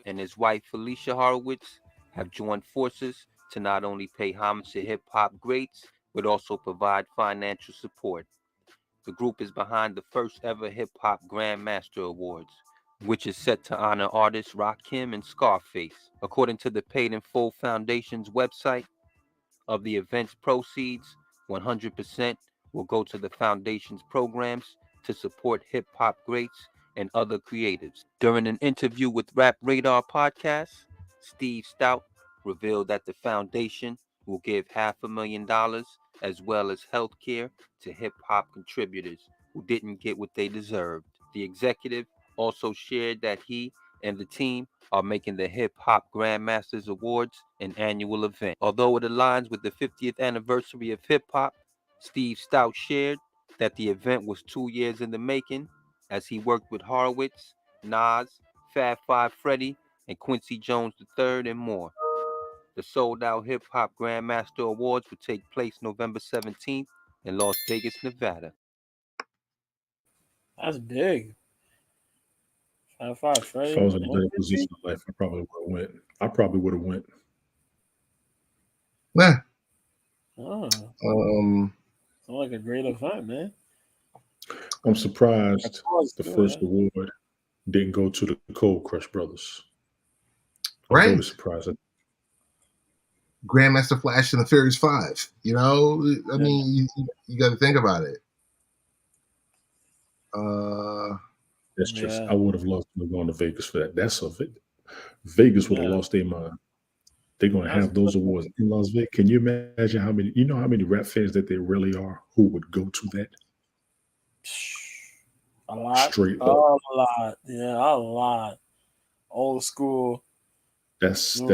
and his wife Felicia Horowitz have joined forces to not only pay homage to hip-hop greats, but also provide financial support. The group is behind the first ever Hip-Hop Grandmaster Awards, which is set to honor artists Rakim and Scarface. According to the Paid in Full Foundation's website, of the event's proceeds, 100% will go to the foundation's programs to support hip-hop greats and other creatives. During an interview with Rap Radar Podcast, Steve Stout revealed that the foundation will give $500,000 as well as health care to hip-hop contributors who didn't get what they deserved. The executive also shared that he and the team are making the Hip Hop Grandmasters Awards an annual event. Although it aligns with the 50th anniversary of hip hop, Steve Stout shared that the event was 2 years in the making as he worked with Horowitz, Nas, Fab Five Freddy, and Quincy Jones III, and more. The sold-out Hip Hop Grandmaster Awards will take place November 17th in Las Vegas, Nevada. That's big. Fab Five Freddy. If I was in a better position in life, I probably would have went. Yeah. Sounds like a great event, man. I'm surprised the first award didn't go to the Cold Crush Brothers. Right. I'm really surprised. Grandmaster Flash and the Furious 5. I mean, you got to think about it. That's just, I would have loved to have gone to Vegas for that. Vegas would have lost their mind. They're going to have those awards in Las Vegas. Can you imagine how many rap fans that there really are who would go to that? A lot. Straight up. A lot. Yeah, a lot. Old school. That's a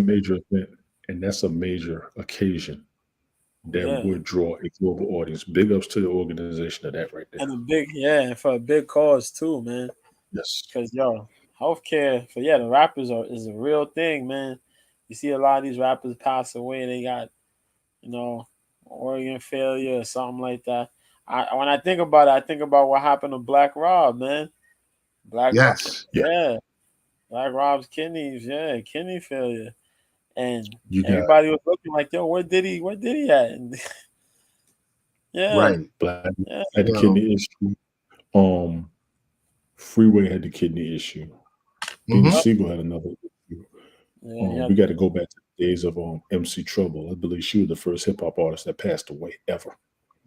major event, and that's a major occasion that would draw a global audience. Big ups to the organization of that right there. And for a big cause too, man. Yes. Because healthcare for the rappers is a real thing, man. You see a lot of these rappers pass away. They got, organ failure or something like that. When I think about it, I think about what happened to Black Rob, man. Black Rob, Yes. yeah. Black Rob's kidney failure. And You got everybody was looking like, yo, where did he at? And yeah. Right. Black Yeah. had the Well, kidney issue. Freeway had the kidney issue. Beanie mhm. Siegel had another issue. Yeah, We got to go back to the days of MC Trouble. I believe she was the first hip hop artist that passed away ever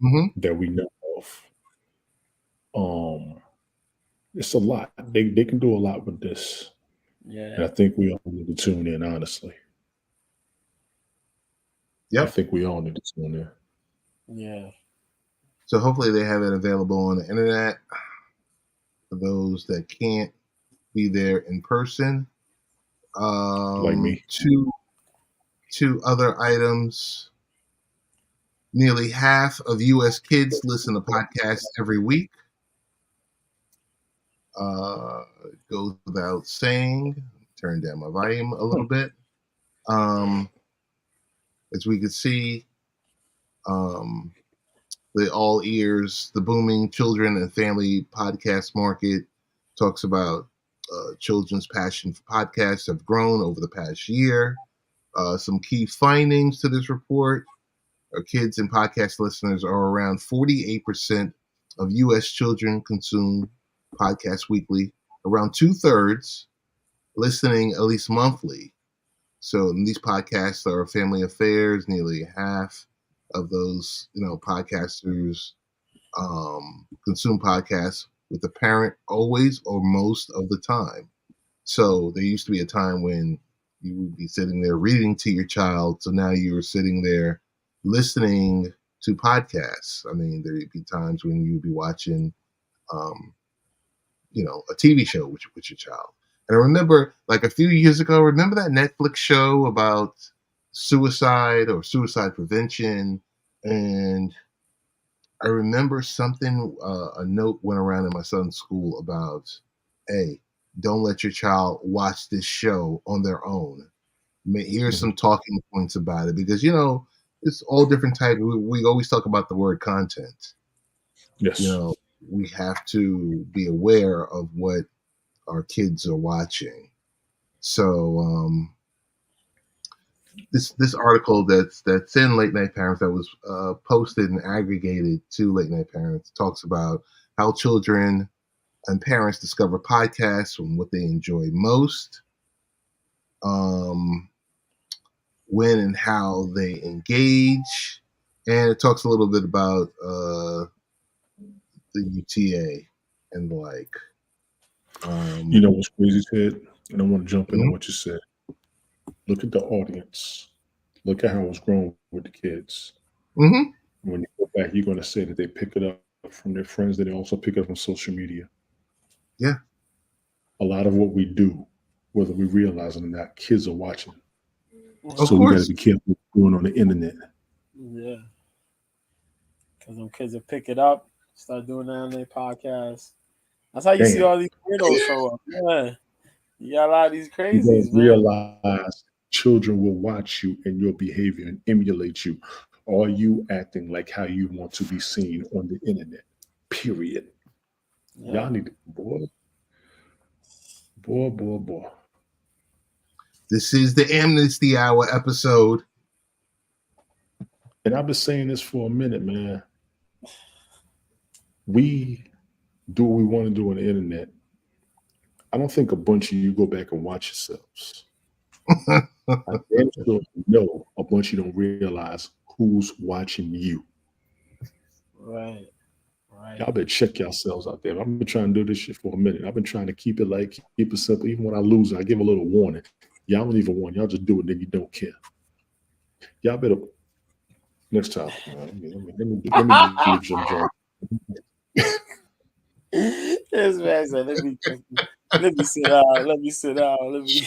Mhm. that we know of. It's a lot. They can do a lot with this. And I yeah. think we all need to tune in, honestly. I Yep. think we all need to tune in. Yeah. So hopefully they have it available on the internet for those that can't be there in person. Like me. Two other items. Nearly half of U.S. kids listen to podcasts every week. It goes without saying. Turn down my volume a little bit. As we could see, the All Ears, the booming children and family podcast market talks about children's passion for podcasts have grown over the past year. Some key findings to this report. Kids and podcast listeners are around 48% of U.S. children consume podcasts weekly, around 2/3 listening at least monthly. So these podcasts are family affairs. Nearly half of those, podcasters consume podcasts with the parent always or most of the time. So there used to be a time when you would be sitting there reading to your child. So now you're sitting there listening to podcasts. I mean, there'd be times when you'd be watching, a TV show with your child. And I remember, like a few years ago, remember that Netflix show about suicide or suicide prevention? And I remember something, a note went around in my son's school about, hey, don't let your child watch this show on their own. Here's some talking points about it because, it's all different types. We always talk about the word content. Yes. We have to be aware of what our kids are watching. So this article that's in Late Night Parents that was posted and aggregated to Late Night Parents talks about how children and parents discover podcasts and what they enjoy most, when and how they engage, and it talks a little bit about the UTA and the like. You know what's crazy, Ted? And I want to jump in on Mhm. what you said. Look at the audience. Look at how it's grown with the kids. Mhm. When you go back, you're going to say that they pick it up from their friends, that they also pick it up on social media. Yeah. A lot of what we do, whether we realize it or not, kids are watching. Of So we got course. to be careful what's going on the internet. Yeah. Because them kids will pick it up, start doing that on their podcast. That's how you see Damn. all these weirdos show up. Yeah. You got a lot of these You crazies, don't man. realize children will watch you and your behavior and emulate you. Are you acting like how you want to be seen on the internet? Period. Yeah. Y'all need to, boy. This is the Amnesty Hour episode. And I've been saying this for a minute, man. We do what we want to do on the internet. I don't think a bunch of you go back and watch yourselves. I damn sure know a bunch of you don't realize who's watching you. Right. Y'all better check yourselves out there. I've been trying to do this shit for a minute. I've been trying to keep it simple. Even when I lose it, I give a little warning. Y'all don't even warn. Y'all just do it, then you don't care. Y'all better next time. Let me do a Jim Jones. This man said, let me sit down. Let me sit down. Let me.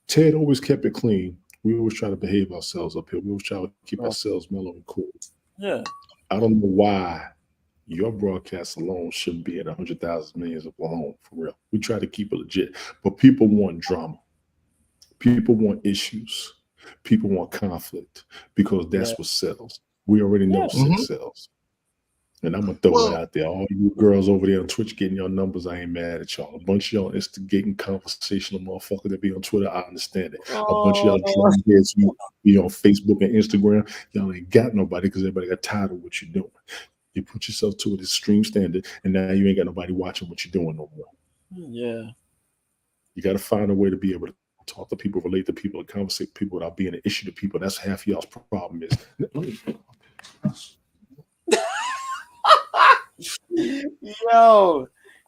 Ted always kept it clean. We always try to behave ourselves up here. We always try to keep ourselves mellow and cool. Yeah. I don't know why your broadcast alone shouldn't be at 100,000 millions of alone, for real. We try to keep it legit, but people want drama. People want issues. People want conflict because that's Yeah. what sells. We already know Yeah. sex sells. And I'm gonna throw it Well, out there. All you girls over there on Twitch getting your numbers, I ain't mad at y'all. A bunch of y'all instigating conversational motherfuckers that be on Twitter, I understand it. A bunch of y'all Oh, drum heads who be on Facebook and Instagram, y'all ain't got nobody because everybody got tired of what you're doing. You put yourself to an extreme standard, and now you ain't got nobody watching what you're doing no more. yeah. You got to find a way to be able to talk to people, relate to people, and conversate with people without being an issue to people. That's half y'all's problem is.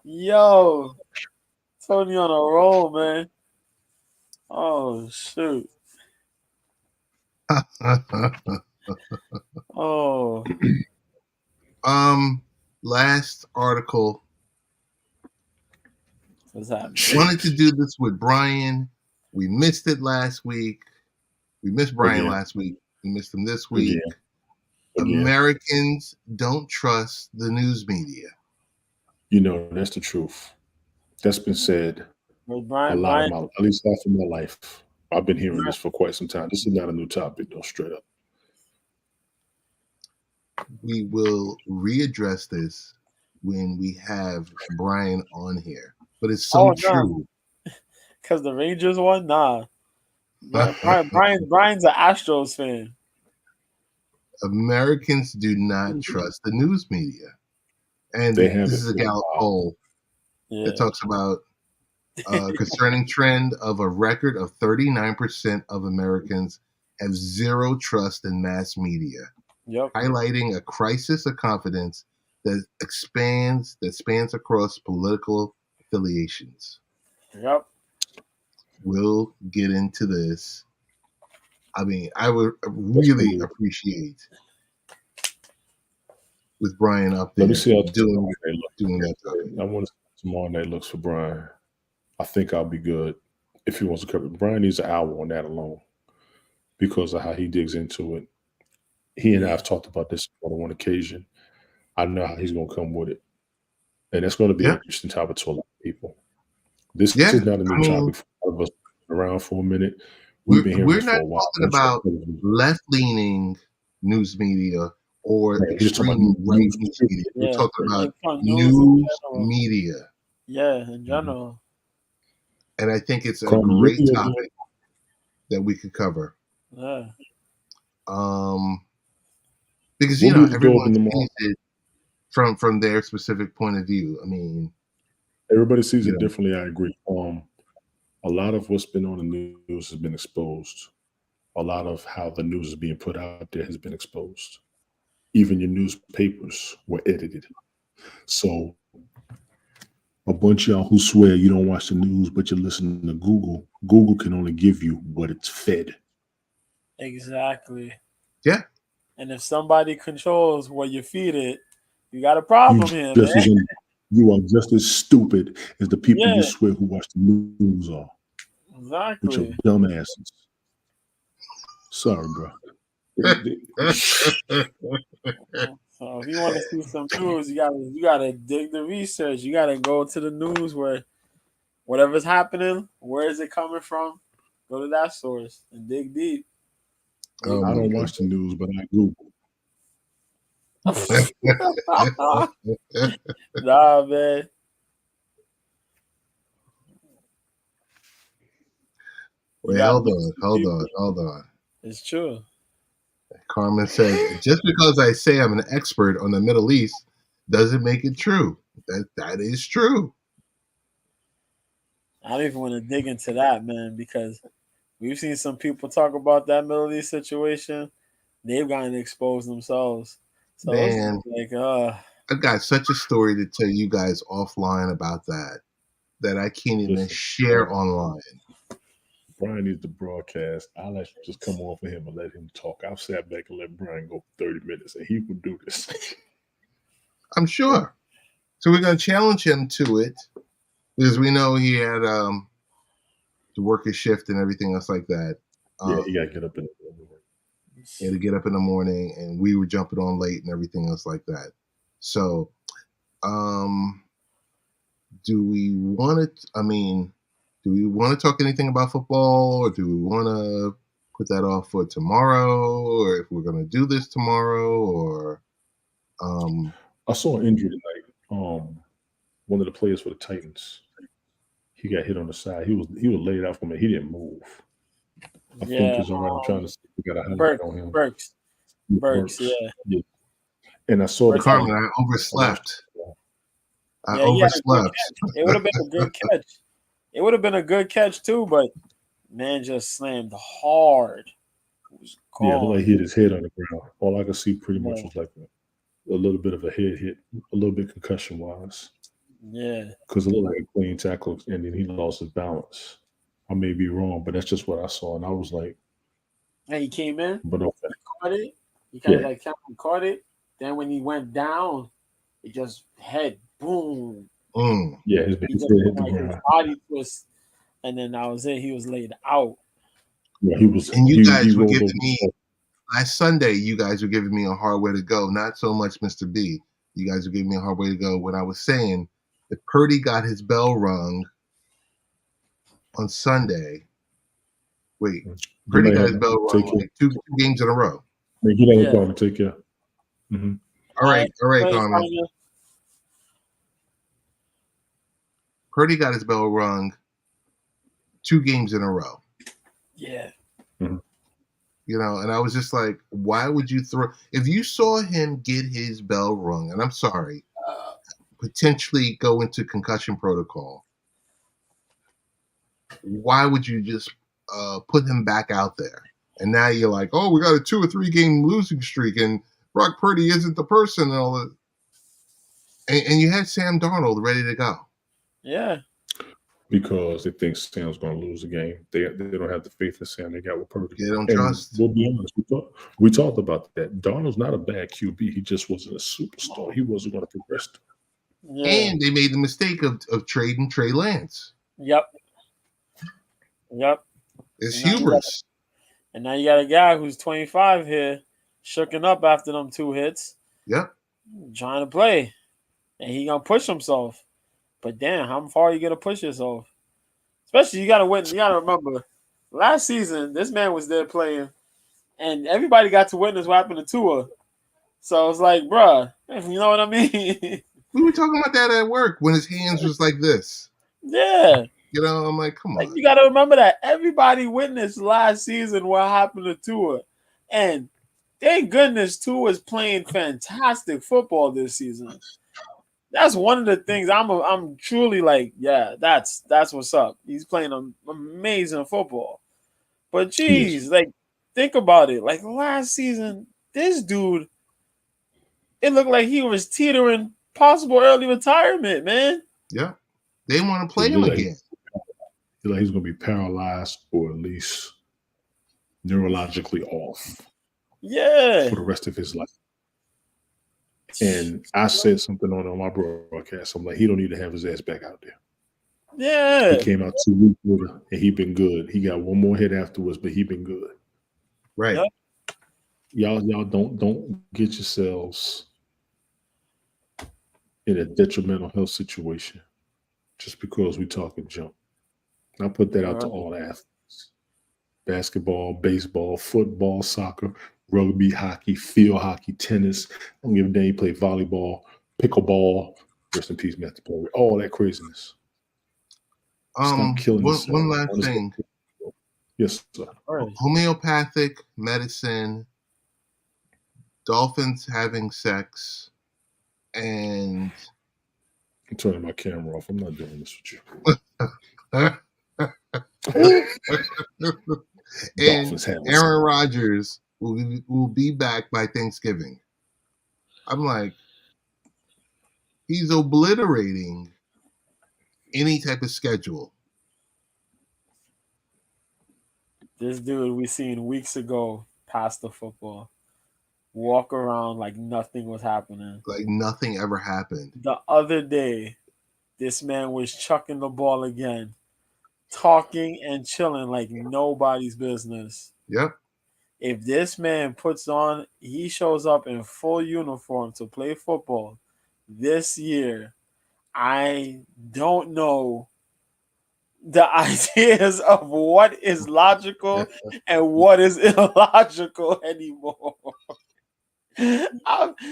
Yo, Tony on a roll, man. Oh shoot. Oh, last article. what's happening? Wanted to do this with Brian. We missed it last week. We missed Brian Again. last week. We missed him this week. Again. Americans don't trust the news media. You know, that's the truth. That's been said Was a Brian, lot Brian, of my, at least half of my life. I've been hearing this for quite some time. This is not a new topic, though, straight up. We will readdress this when we have Brian on here. But it's so Oh, no. true. because the Rangers won? Nah. Brian's an Astros fan. Americans do not trust the news media. And They have this it is a for a Gallup while. poll Yeah. that talks about a concerning trend of a record of 39% of Americans have zero trust in mass media, Yep. highlighting a crisis of confidence that spans across political affiliations. Yep. We'll get into this. I mean, I would really appreciate with Brian up there Let me see how doing doing that topic. I want to see tomorrow night looks for Brian. I think I'll be good if he wants to cover it. Brian needs an hour on that alone because of how he digs into it. He and I have talked about this on one occasion. I know how he's going to come with it. And that's going to be an interesting topic to a lot of people. This is not a new topic for all of us around for a minute. We've been hearing we're this for not a while. talking about left-leaning news media or extreme right news media. We're talking about news media. Yeah, in general. And I think it's a great topic that we could cover. Yeah. Because you know everyone sees it from their specific point of view. I mean, everybody sees it differently. I agree. A lot of what's been on the news has been exposed. A lot of how the news is being put out there has been exposed. Even your newspapers were edited. So a bunch of y'all who swear you don't watch the news, but you're listening to Google, Google can only give you what it's fed. Exactly. Yeah. And if somebody controls what you feed it, you got a problem here, man. You are just as stupid as the people you swear who watch the news are. Exactly. With your dumb asses. Sorry, bro. So if you want to see some news, you gotta dig the research. You gotta go to the news where whatever's happening, where is it coming from? Go to that source and dig deep. I don't watch the news, but I Google. Nah, man. Wait, hold on. It's true. Carmen says, just because I say I'm an expert on the Middle East doesn't make it true. That is true. I don't even want to dig into that, man, because we've seen some people talk about that Middle East situation. They've gotten exposed themselves. So man, it's like, I've got such a story to tell you guys offline about that I can't even share online. Brian needs to broadcast. I'll let you just come on for him and let him talk. I've sat back and let Brian go 30 minutes, and he will do this. I'm sure. So we're going to challenge him to it because we know he had to work his shift and everything else like that. He got to get up in the morning. He had to get up in the morning, and we were jumping on late and everything else like that. So, do we want to? I mean, do we want to talk anything about football, or do we want to put that off for tomorrow, or if we're going to do this tomorrow, or I saw an injury tonight. One of the players for the Titans, he got hit on the side. He was laid out for me. He didn't move. I think it's all right. I'm trying to see if we got a highlight on him. Burks, yeah. And I saw the Carmen, I overslept. I Yeah, he had a good overslept. catch. It would have been a good catch. It would have been a good catch too, but man just slammed hard. It was Yeah, gone. like hit his head on the ground. All I could see pretty much was like a little bit of a head hit, a little bit concussion wise. Yeah. Because it looked like a clean tackle, and then he lost his balance. I may be wrong, but that's just what I saw, and I was like, And he came in, but okay. caught it. He kind of like caught it. Then when he went down, it just head boom. Yeah, his head hit the ground. His body twist, and then that was it. He was laid out. Yeah, he was. And you guys were giving me last Sunday. You guys were giving me a hard way to go. Not so much Mr. B. You guys were giving me a hard way to go when I was saying that Purdy got his bell rung on Sunday. Wait, Purdy got his bell rung like two games in a row. Man, get on the phone and take care. Mm-hmm. All right, Carmen. Purdy got his bell rung 2 games in a row. Yeah. Mm-hmm. You know, and I was just like, why would you throw? If you saw him get his bell rung, and I'm sorry, potentially go into concussion protocol, why would you just put him back out there? And now you're like, oh, we got a 2 or 3 game losing streak, and Brock Purdy isn't the person, and all that. And you had Sam Darnold ready to go. Yeah. Because they think Sam's going to lose the game. They don't have the faith in Sam they got with Purdy. They don't trust. We'll be honest. We talked about that. Darnold's not a bad QB. He just wasn't a superstar. He wasn't going to progress. Yeah. And they made the mistake of trading Trey Lance. Yep. It's hubris. And now you got a guy who's 25 here, shooken up after them 2 hits. Yep. Trying to play. And he going to push himself. But damn, how far are you gonna push yourself? Especially you gotta remember, last season this man was there playing, and everybody got to witness what happened to Tua. So it's like, bruh, you know what I mean? We were talking about that at work when his hands was like this. Yeah. You know, I'm like, come on. You gotta remember that everybody witnessed last season what happened to Tua, and thank goodness Tua's playing fantastic football this season. That's one of the things I'm truly like, yeah, that's what's up. He's playing amazing football. But geez, like, think about it. Like last season, this dude, it looked like he was teetering possible early retirement, man. Yeah. They want to play him again. Like he's going to be paralyzed or at least neurologically off. Yeah. For the rest of his life. And I said something on my broadcast. I'm like, he don't need to have his ass back out there. Yeah. He came out 2 weeks later, and he been good. He got one more hit afterwards, but he been good. Right. Yep. Y'all don't get yourselves in a detrimental health situation just because we talking junk. I put that out to all athletes. Basketball, baseball, football, soccer, rugby, hockey, field hockey, tennis. I don't give a damn. You play volleyball, pickleball. Rest in peace, Matthew Perry. All that craziness. Stop killing yourself. One last thing. Yes, sir. Homeopathic medicine, dolphins having sex, and I'm turning my camera off. I'm not doing this with you. And Aaron Rodgers will be back by Thanksgiving. I'm like, he's obliterating any type of schedule. This dude we seen weeks ago past the football walk around like nothing was happening. Like nothing ever happened. The other day, this man was chucking the ball again, talking and chilling like nobody's business. Yep. If this man he shows up in full uniform to play football, this year. I don't know the ideas of what is logical and what is illogical anymore.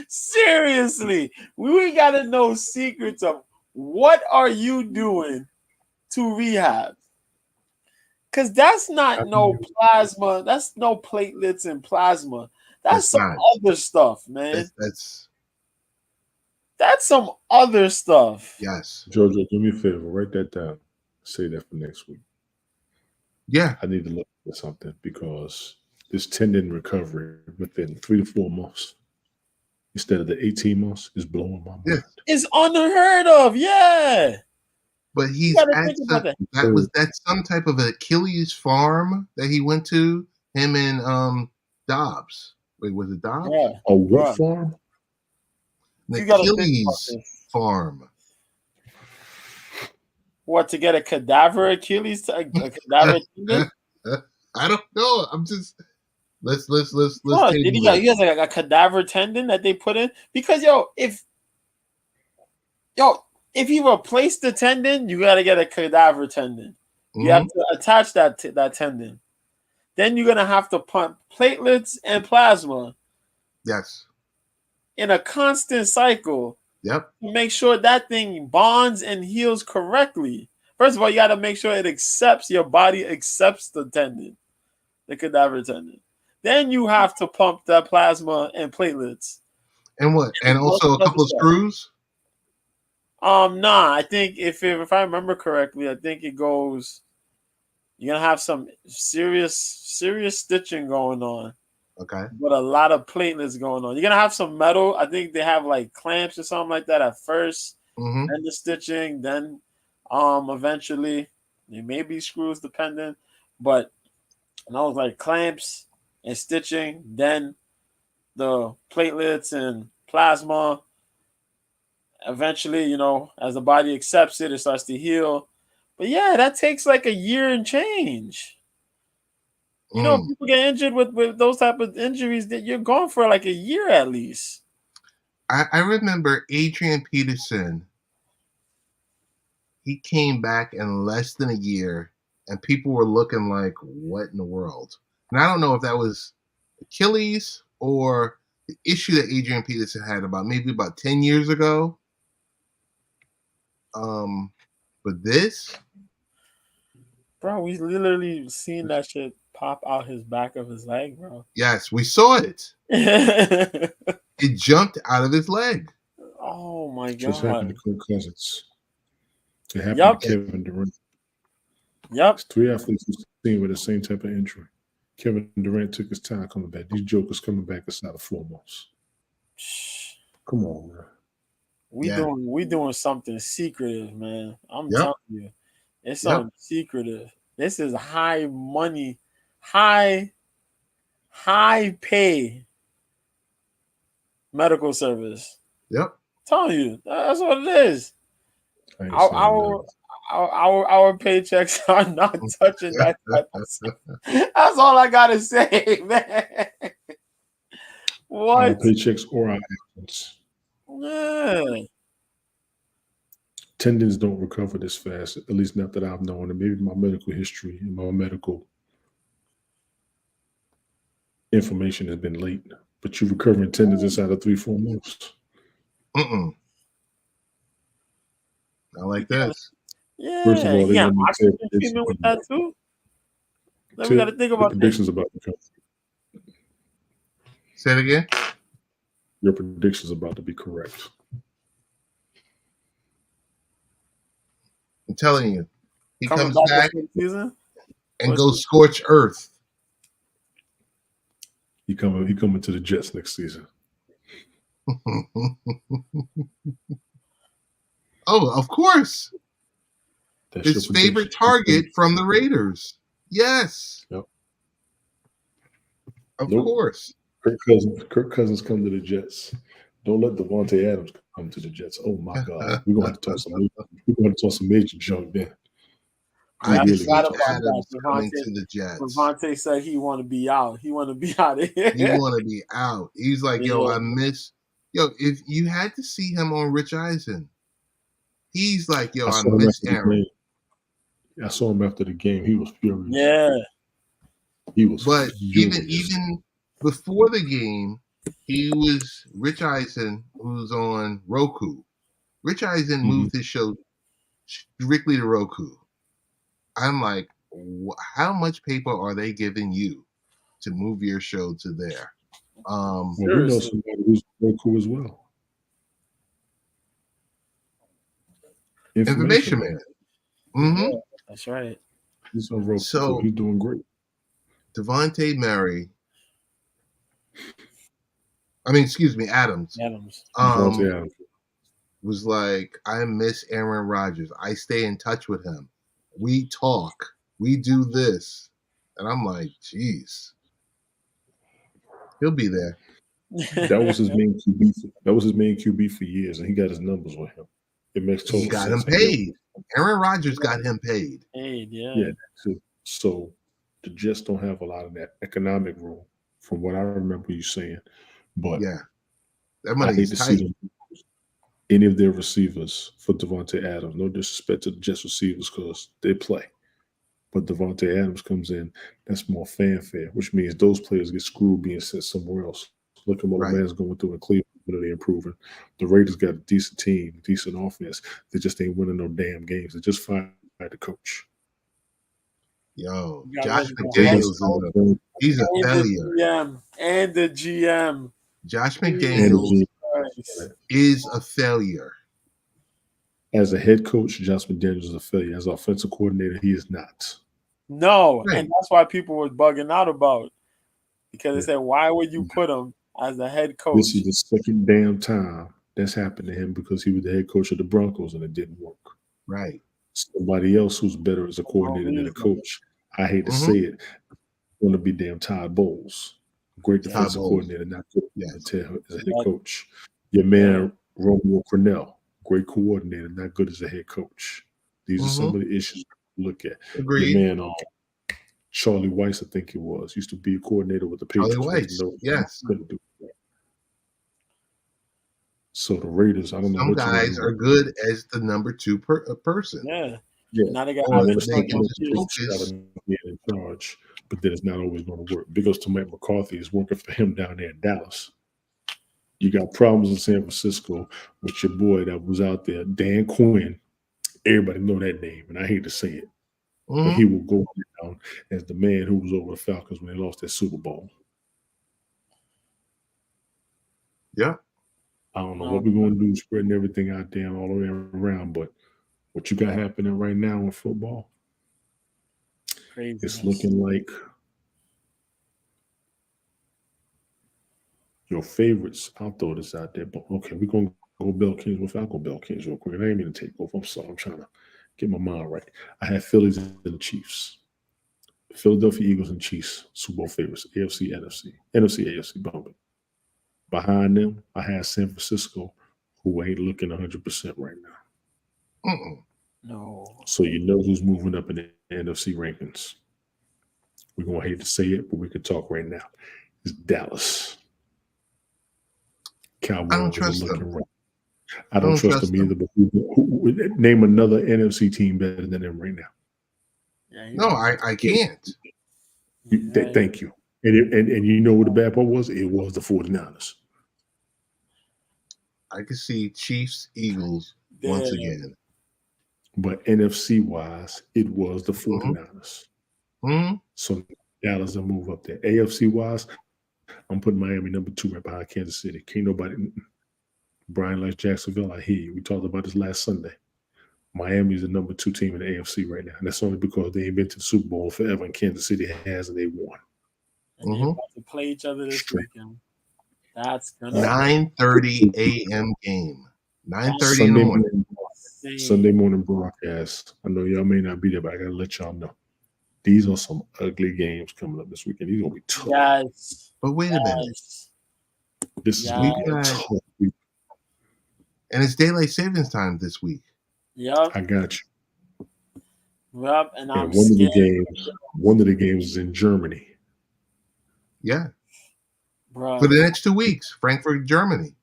Seriously, we got to know secrets of what are you doing to rehab? Because that's not no plasma. That's no platelets and plasma. That's some other stuff, man. That's some other stuff. Yes. Jojo, do me a favor. Write that down. Say that for next week. Yeah. I need to look at something because this tendon recovery within 3 to 4 months instead of the 18 months is blowing my mind. Yeah. It's unheard of. Yeah. But he's that's some type of Achilles farm that he went to. Him and Dobbs. Wait, was it Dobbs? Yeah. A what farm? The Achilles farm. What, to get a cadaver Achilles? A cadaver tendon? I don't know. I'm just let's. He has like a cadaver tendon that they put in because if you replace the tendon, you got to get a cadaver tendon. You have to attach that tendon. Then you're gonna have to pump platelets and plasma. Yes. In a constant cycle. Yep. To make sure that thing bonds and heals correctly. First of all, you got to make sure your body accepts the tendon, the cadaver tendon. Then you have to pump that plasma and platelets. And what? And also a couple of screws? Nah. I think if I remember correctly, I think it goes. You're gonna have some serious stitching going on. Okay. But a lot of platelets going on. You're gonna have some metal. I think they have like clamps or something like that at first, and the stitching. Then, eventually, there may be screws depending, but those like clamps and stitching. Then the platelets and plasma. Eventually, as the body accepts it, it starts to heal. But yeah, that takes like a year and change. People get injured with those type of injuries that you're gone for like a year at least. I remember Adrian Peterson. He came back in less than a year, and people were looking like, what in the world? And I don't know if that was Achilles or the issue that Adrian Peterson had about 10 years ago. But this, bro, we literally seen that shit pop out his back of his leg, bro. Yes, we saw it. It jumped out of his leg. Oh my god! Just happened to Kirk Cousins. It happened to Kevin Durant. Yep. 3 athletes we've seen with the same type of injury. Kevin Durant took his time coming back. These jokers coming back inside of 4 months. Come on, man. We doing something secretive, man. I'm telling you, it's something secretive. This is high money, high pay medical service. Yep. I'm telling you, that's what it is. Our paychecks are not touching that. That's all I gotta say, man. What? Our paychecks or our actions. Yeah. Tendons don't recover this fast, at least not that I've known. And maybe my medical history and my medical information has been late. But you're recovering tendons inside of 3-4 months. I like this. Yeah. First of all, they oxygen treatment with that too. Then we got to think about predictions about the country. Say it again. Your predictions about to be correct. I'm telling you, he comes back and goes scorch earth. He coming to the Jets next season. Oh, of course. His favorite target from the Raiders. Yes. Yep. Of course. Kirk Cousins come to the Jets. Don't let Devontae Adams come to the Jets. Oh my God, we're gonna have to talk some major junk then. I really forgot about Adams coming to the Jets. Devontae said he want to be out. He want to be out of here. He want to be out. He's like, yo, I miss Yo, if you had to see him on Rich Eisen, he's like, yo, I I saw him miss after the Aaron. game. I saw him after the game. He was furious. Yeah. He was But furious. even before the game, he was Rich Eisen, who's on Roku. Rich Eisen moved his show strictly to Roku. I'm like, how much paper are they giving you to move your show to there? Well, we know Seriously. somebody who's on Roku as well. Information Man. Mm-hmm. That's right. He's on Roku. So He's doing great. Devontae Murray. Adams. Adams. Devontae Adams. Was like, I miss Aaron Rodgers. I stay in touch with him. We talk. We do this. And I'm like, geez. He'll be there. That was his main QB. That was his main QB for years, and he got his numbers with him. It makes total sense. He got him paid. Aaron Rodgers got him paid. Yeah. So the Jets don't have a lot of that economic room, from what I remember you saying. But yeah, that I money hate is to tight. see any of their receivers for Devontae Adams. No disrespect to the Jets receivers because they play. But Devontae Adams comes in, that's more fanfare, which means those players get screwed being sent somewhere else. Look at what the man's going through in Cleveland. They're improving. The Raiders got a decent team, decent offense. They just ain't winning no damn games. They just fired the coach. Yo, Josh McDaniels, he's a failure. And the GM. Josh McDaniels is a failure. As a head coach, Josh McDaniels is a failure. As an offensive coordinator, he is not. No, and that's why people were bugging out about. Because they said, why would you put him as the head coach? This is the second damn time that's happened to him because he was the head coach of the Broncos and it didn't work. Right. Somebody else who's better as a coordinator than a coach, I hate to say it, going to be damn Todd Bowles. Great defensive coordinator, not good as a head coach. Your man, Romeo Crennel, great coordinator, not good as a head coach. These are some of the issues to look at. Agreed. Your man, Charlie Weiss, I think he was, used to be a coordinator with the Patriots. Charlie Weiss, yes. So the Raiders, I don't know. Some guys are good as the number two person. Yeah. Now they got in charge, but then it's not always going to work. Because to Mike McCarthy is working for him down there in Dallas. You got problems in San Francisco with your boy that was out there, Dan Quinn. Everybody know that name, and I hate to say it. But he will go down as the man who was over the Falcons when they lost that Super Bowl. Yeah. I don't know what we're going to do, spreading everything out there all the way around, but what you got happening right now in football, it's looking like your favorites. I'll throw this out there, but okay, we're going to go Bell Kings with Falco Bell Kings real quick. I ain't mean to take off. I'm sorry. I'm trying to get my mind right. I have Phillies and the Chiefs. Philadelphia Eagles and Chiefs, Super Bowl favorites, AFC, NFC, AFC bumping. Behind them, I have San Francisco, who ain't looking 100% right now. No. So you know who's moving up in the NFC rankings. We're going to hate to say it, but we can talk right now. It's Dallas. Cowboys I don't trust them. right. I don't trust them either, but name another NFC team better than them right now. Yeah, no, I can't. Thank you. And you know what the bad part was? It was the 49ers. I could see Chiefs, Eagles once again. But NFC-wise, it was the 49ers. So Dallas will move up there. AFC-wise, I'm putting Miami number 2 right behind Kansas City. Can't nobody – Brian likes Jacksonville. I hear you. We talked about this last Sunday. Miami's the number 2 team in the AFC right now. And that's only because they ain't been to the Super Bowl forever, and Kansas City has, and they won. And they're about to play each other this weekend. That's gonna 9:30 a.m. game. 9:30 in the morning. Sunday morning broadcast. I know y'all may not be there, but I gotta let y'all know. These are some ugly games coming up this weekend. These are gonna be tough. Yes. But wait a minute. This is gonna be a tough week. And it's daylight savings time this week. Yep. I got you. Yep. And I'm one of the games is in Germany. Yeah. Bro. For the next 2 weeks, Frankfurt, Germany.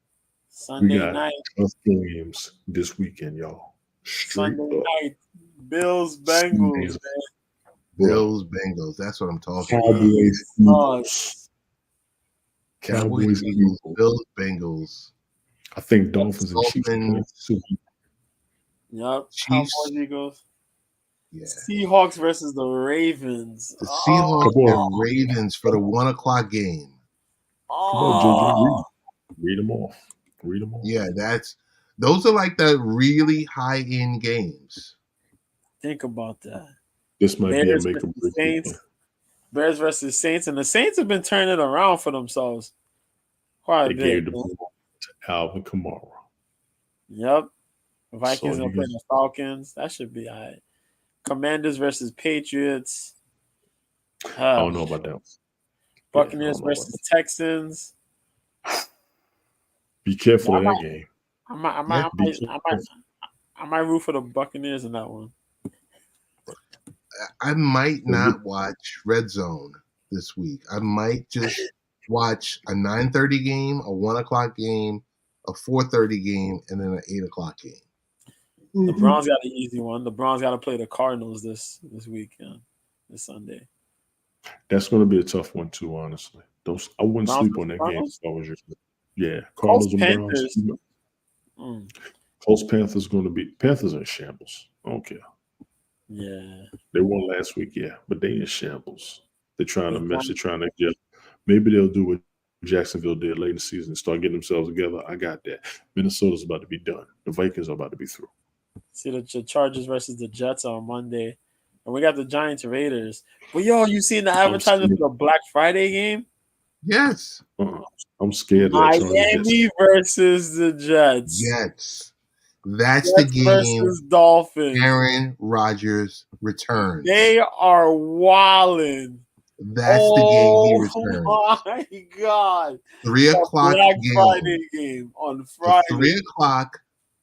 Sunday got night. tough games this weekend, y'all. Straight Sunday up. night. Bills, Sundays, Bengals, bro. Bills, Bengals. That's what I'm talking about. Cowboys, Eagles. Cowboys, Cowboys, Eagles, Eagles. Bills, Bengals. I think Dolphins and Chiefs. Dolphins. Yep. Chiefs. Cowboys, Eagles. Yeah. Seahawks versus the Ravens. The Seahawks Come on. and Ravens for the 1 o'clock game. Come on, JJ. Oh, Read them off. Read them off. Yeah, those are like the really high end games. think about that. This might be a Bears make or versus break Saints. weekend. Bears versus Saints, and the Saints have been turning it around for themselves quite They a gave bit. the ball to Alvin Kamara. Yep. Vikings So will you play got- the Falcons. That should be all right. Commanders versus Patriots. I don't know about that. Buccaneers I don't know about versus Texans. Be careful Yeah, of that game. I might root for the Buccaneers in that one. I might not watch Red Zone this week. I might just watch a 9:30 game, a 1 o'clock game, a 4:30 game, and then an 8 o'clock game. The Browns got an easy one. The Browns got to play the Cardinals this weekend, this Sunday. That's going to be a tough one too, honestly. I wouldn't Browns sleep on that game Cardinals? if I was you. Yeah, Colts, Cardinals and Browns. Panthers. Colts Panthers going to be Panthers are in shambles. I don't care. Yeah. They won last week, yeah, but they in shambles. They're trying to They mesh. won. They're trying to get. Maybe they'll do what Jacksonville did late in the season and start getting themselves together. I got that. Minnesota's about to be done. The Vikings are about to be through. See the Chargers versus the Jets on Monday. And we got the Giants Raiders. But yo, you seen the advertisement for the Black Friday game? Yes. I'm scared of that. Miami versus the Jets. Jets. That's Jets the game versus Dolphins. Aaron Rodgers returns. They are wildin'. That's the game he returns. Oh my God. 3 o'clock Black game. Friday game on Friday. The 3 o'clock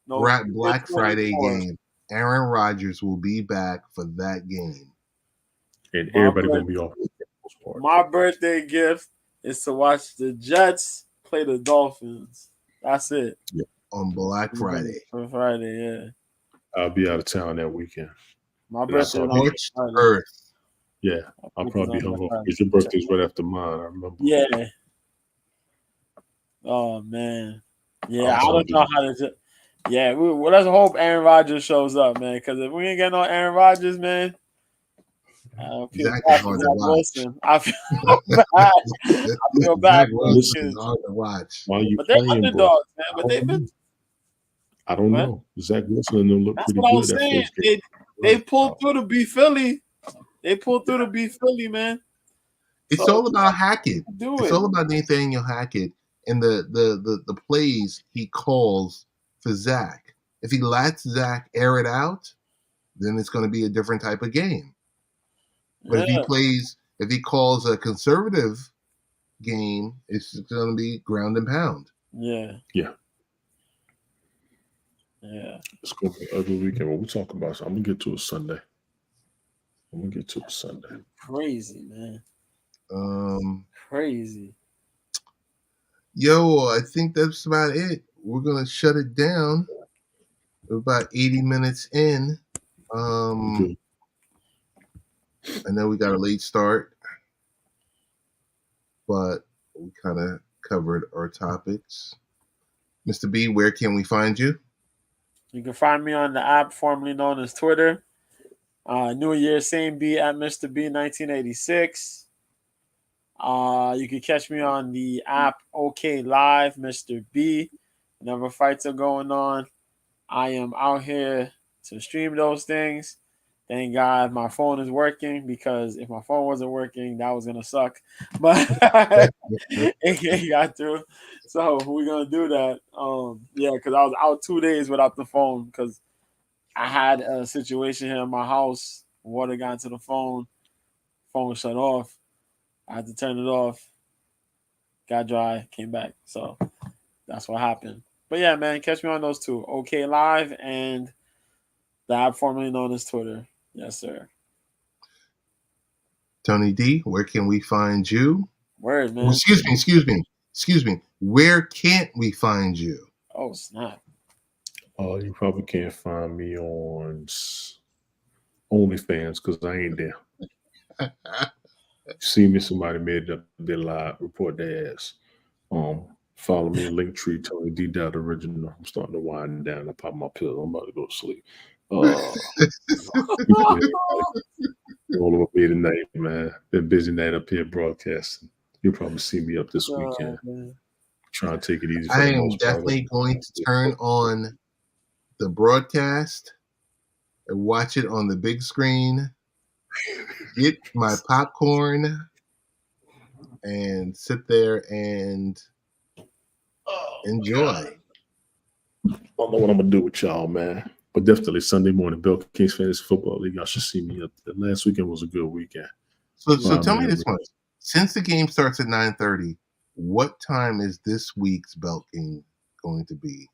No, Black Friday 24. game. Aaron Rodgers will be back for that game. And everybody going to be off. My birthday gift is to watch the Jets play the Dolphins. That's it. Yeah. On Black Friday. For Friday, yeah. I'll be out of town that weekend. My birthday on Scorched Friday. earth. Yeah, I'll probably be hungover because your birthday's right after mine. I remember. Yeah. Oh man. Yeah, I don't know how to. Yeah, let's hope Aaron Rodgers shows up, man. Because if we ain't get no Aaron Rodgers, man, I feel bad for Zach Wilson. I feel bad. I feel bad. Wilson hard to watch. But they're underdogs, man. But they've been. I don't know. Zach Wilson and them look That's pretty what I good. was saying. They pulled through to beat Philly. They pulled through to beat Philly, man. It's all about Hackett. It's all about Nathaniel Hackett and the plays he calls for Zach. If he lets Zach air it out, then it's going to be a different type of game. But if he calls a conservative game, it's going to be ground and pound. Yeah. Yeah. Yeah. It's going to be an ugly weekend. What we talk about, so I'm going to get to it Sunday. Crazy, man. Crazy. Yo, I think that's about it. We're going to shut it down. We're about 80 minutes in. I know we got a late start, but we kind of covered our topics. Mr. B, where can we find you? You can find me on the app formerly known as Twitter. New Year, same B at Mr. B 1986. You can catch me on the app OK Live, Mr. B. Whenever fights are going on, I am out here to stream those things. Thank God my phone is working, because if my phone wasn't working, that was gonna suck. But it got through. So we're gonna do that. Because I was out 2 days without the phone because I had a situation here in my house. Water got into the phone shut off. I had to turn it off. Got dry, came back. So that's what happened. But yeah, man, catch me on those two. OK Live and the app formerly known as Twitter. Yes, sir. Tony D, where can we find you? Word, man. Excuse me. Where can't we find you? Oh snap! You probably can't find me on OnlyFans because I ain't there. See me, somebody made up their live, report their ass. Follow me, Linktree, Tony D. Dot Original. I'm starting to wind down. I pop my pill. I'm about to go to sleep. All over me tonight, man. Been a busy night up here broadcasting. You'll probably see me up this weekend. Trying to take it easy for I the am most part. definitely going to turn on the broadcast and watch it on the big screen. Get my popcorn and sit there and enjoy. I don't know what I'm gonna do with y'all, man. But definitely Sunday morning, Bill Kings Fantasy Football League. Y'all should see me up there. Last weekend was a good weekend. So tell me this much: since the game starts at 9:30, what time is this week's Belt King going to be?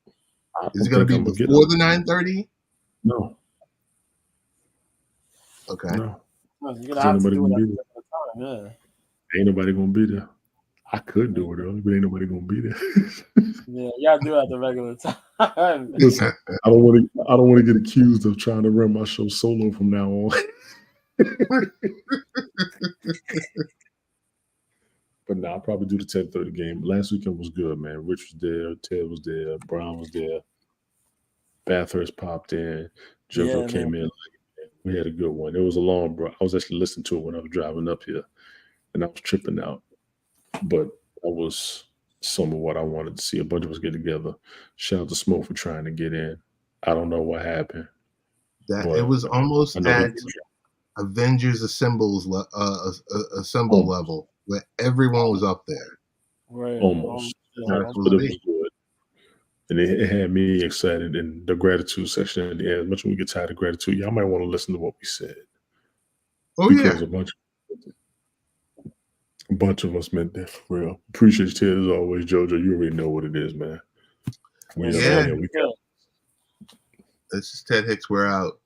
Is it going to be before the 9:30? No. Okay. No. You're gonna have to do it at the time, yeah. Ain't nobody gonna be there. I could do it early, but ain't nobody gonna be there. Yeah, you gotta do it at the regular time. Listen, I don't want to get accused of trying to run my show solo from now on. But nah, I'll probably do the 10:30 game. Last weekend was good, man. Rich was there, Ted was there, Brown was there, Bathurst popped in, JoJo came in. We had a good one. It was a long, bro. I was actually listening to it when I was driving up here, and I was tripping out. But that was some of what I wanted to see. A bunch of us get together. Shout out to Smoke for trying to get in. I don't know what happened. It was almost at Avengers Assemble level where everyone was up there. Right. Almost. But it was good. And it had me excited. And the gratitude section at the end, as much as we get tired of gratitude, y'all might want to listen to what we said. Oh, because yeah. A bunch of us meant that for real. Appreciate you, Ted, as always. JoJo, you already know what it is, man. This is Ted Hicks. We're out.